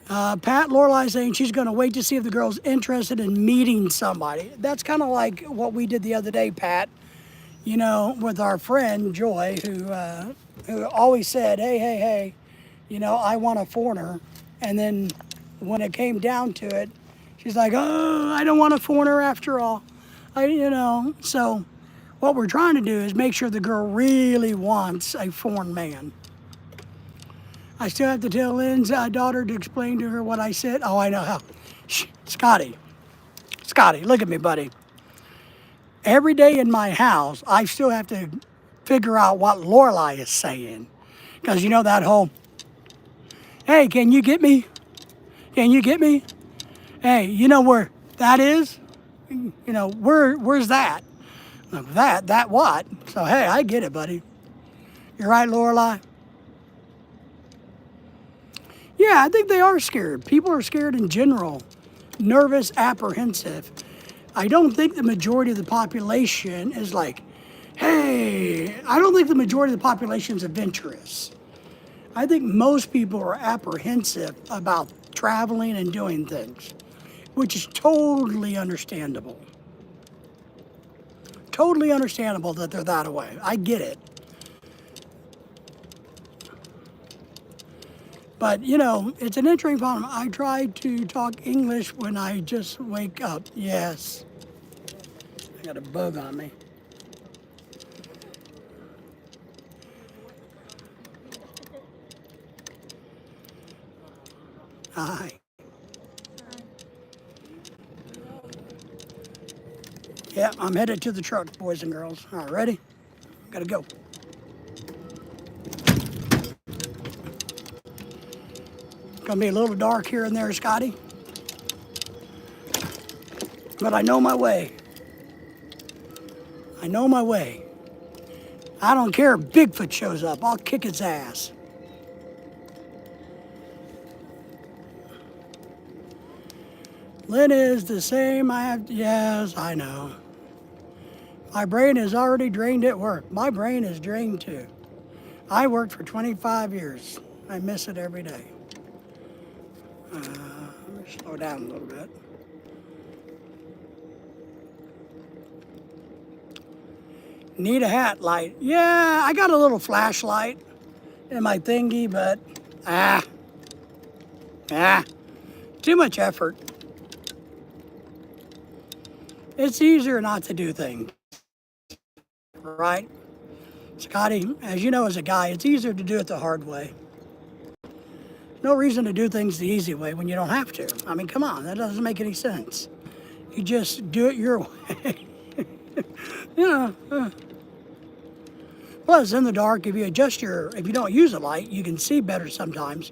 Pat Lorelai saying she's going to wait to see if the girl's interested in meeting somebody. That's kind of like what we did the other day, Pat. You know, with our friend Joy, who always said, hey, you know, I want a foreigner. And then when it came down to it, she's like, oh, I don't want a foreigner after all. You know, so what we're trying to do is make sure the girl really wants a foreign man. I still have to tell Lynn's daughter to explain to her what I said. Oh, I know how. Scotty, look at me, buddy. Every day in my house, I still have to figure out what Lorelai is saying. Because you know that whole, hey, can you get me? Can you get me? Hey, you know where that is? You know, where's that? That what? So, hey, I get it, buddy. You're right, Lorelai. Yeah, I think they are scared. People are scared in general, nervous, apprehensive. I don't think the majority of the population is like, hey, I don't think the majority of the population is adventurous. I think most people are apprehensive about traveling and doing things, which is totally understandable. Totally understandable that they're that way. I get it. But, you know, it's an interesting problem. I try to talk English when I just wake up. Yes. I got a bug on me. Hi. Yeah, I'm headed to the truck, boys and girls. All right, ready? Gotta go. Gonna be a little dark here and there, Scotty. But I know my way. I know my way. I don't care if Bigfoot shows up. I'll kick its ass. Lynn is the same. Yes, I know. My brain is already drained at work. My brain is drained too. I worked for 25 years. I miss it every day. Let me slow down a little bit. Need a hat light. Yeah, I got a little flashlight in my thingy, but too much effort. It's easier not to do things, right? Scotty, as you know as a guy, it's easier to do it the hard way. No reason to do things the easy way when you don't have to. I mean, come on, that doesn't make any sense. You just do it your way. you know. Plus, in the dark, if you don't use a light, you can see better sometimes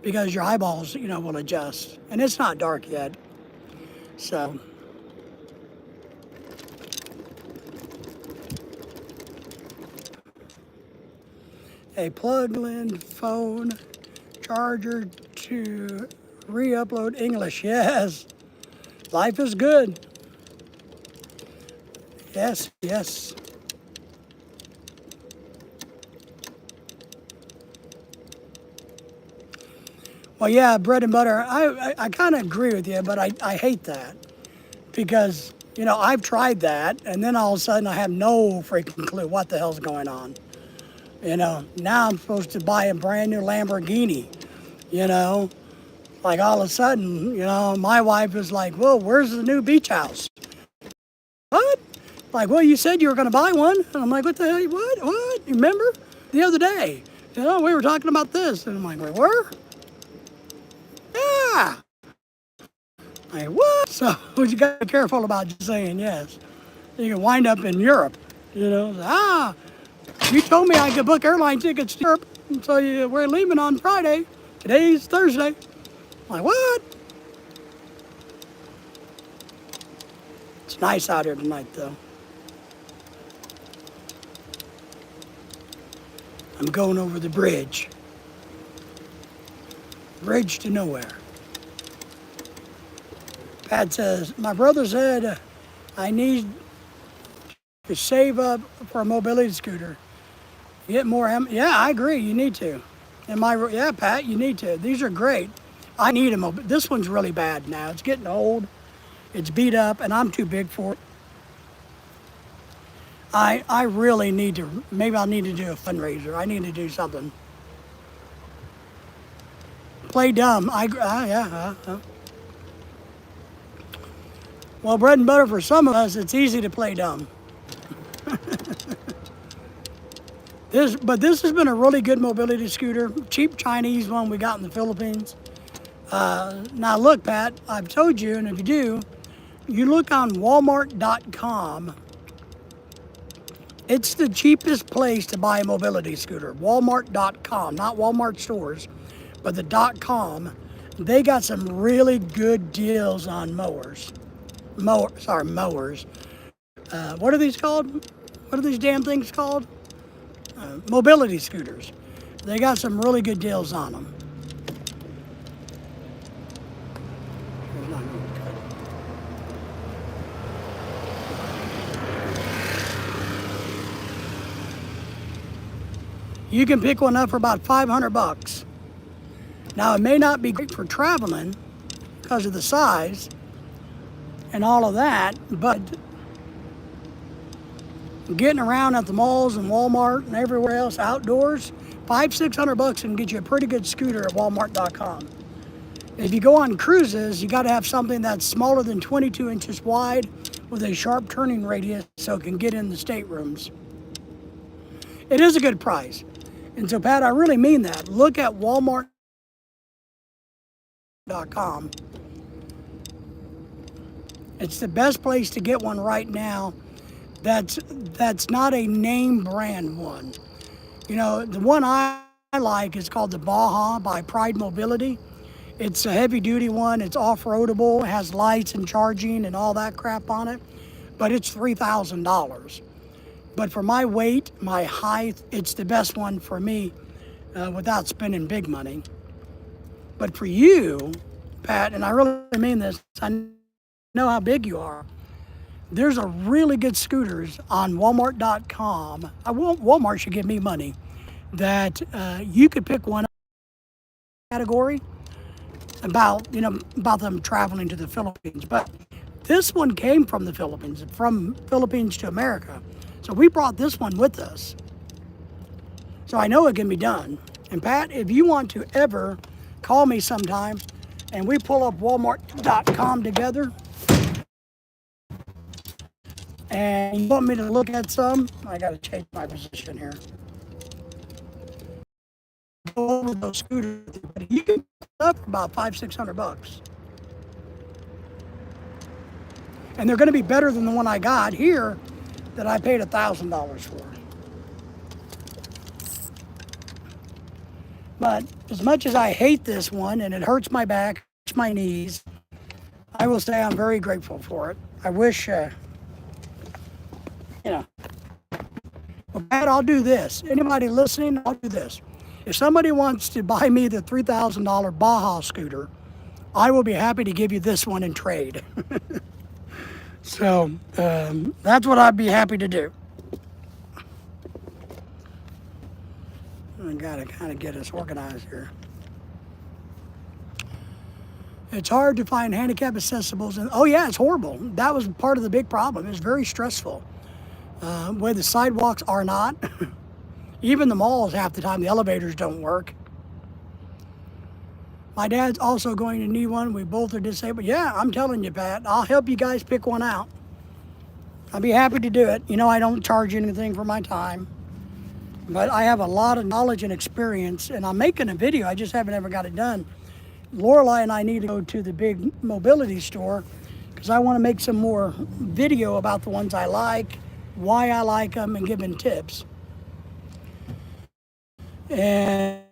because your eyeballs, will adjust. And it's not dark yet. So, a plug-in phone charger to re-upload English. Yes, life is good. Yes, yes. Well, yeah, bread and butter. I kind of agree with you, but I hate that because, I've tried that and then all of a sudden I have no freaking clue what the hell's going on. Now I'm supposed to buy a brand new Lamborghini, like all of a sudden, my wife is like, well, where's the new beach house? What? Like, well, you said you were going to buy one. And I'm like, what the hell? What? You remember? The other day, we were talking about this. And I'm like, wait, where? Yeah. Like, what? So you got to be careful about just saying yes. You can wind up in Europe, you told me I could book airline tickets to Europe. So we're leaving on Friday. Today's Thursday. I'm like, what? It's nice out here tonight, though. I'm going over the bridge. Bridge to nowhere. Pat says, my brother said I need to save up for a mobility scooter. Get more, yeah, I agree, you need to. Yeah, Pat, you need to. These are great. I need a this one's really bad now. It's getting old, it's beat up, and I'm too big for it. I really need to, maybe I'll need to do a fundraiser. I need to do something. Play dumb. Well, bread and butter for some of us, it's easy to play dumb. This has been a really good mobility scooter. Cheap Chinese one we got in the Philippines. Now look, Pat, I've told you, and if you do, you look on Walmart.com. It's the cheapest place to buy a mobility scooter. Walmart.com, not Walmart stores, but the .com. They got some really good deals on mowers. Mowers. What are these called? What are these damn things called? Mobility scooters. They got some really good deals on them. You can pick one up for about $500. Now it may not be great for traveling because of the size and all of that, but getting around at the malls and Walmart and everywhere else outdoors, $500-600 can get you a pretty good scooter at Walmart.com. If you go on cruises, you got to have something that's smaller than 22 inches wide with a sharp turning radius so it can get in the staterooms. It is a good price. And so, Pat, I really mean that. Look at Walmart.com. It's the best place to get one right now. That's not a name brand one. The one I like is called the Baja by Pride Mobility. It's a heavy duty one. It's off-roadable. It has lights and charging and all that crap on it. But it's $3,000. But for my weight, my height, it's the best one for me without spending big money. But for you, Pat, and I really mean this, I know how big you are. There's a really good scooters on Walmart.com. Walmart should give me money that you could pick one category about them traveling to the Philippines. But this one came from the Philippines, from Philippines to America. So we brought this one with us. So I know it can be done. And Pat, if you want to ever call me sometime and we pull up Walmart.com together, And you want me to look at some? I got to change my position here. Go over those scooters. You can pick up for about $500-600. And they're going to be better than the one I got here that I paid $1,000 for. But as much as I hate this one and it hurts my back, hurts my knees, I will say I'm very grateful for it. I wish, you know, well, Pat, I'll do this. Anybody listening, I'll do this. If somebody wants to buy me the $3,000 Baja scooter, I will be happy to give you this one in trade. So that's what I'd be happy to do. I gotta kind of get us organized here. It's hard to find handicap accessibles, and oh yeah, it's horrible. That was part of the big problem. It was very stressful. Where the sidewalks are not, even the malls half the time the elevators don't work. My dad's also going to need one. We both are disabled. Yeah, I'm telling you, Pat, I'll help you guys pick one out. I'll be happy to do it. You know, I don't charge anything for my time, but I have a lot of knowledge and experience, and I'm making a video. I just haven't ever got it done. Lorelai and I need to go to the big mobility store because I want to make some more video about the ones I like, why I like them, and give them tips. And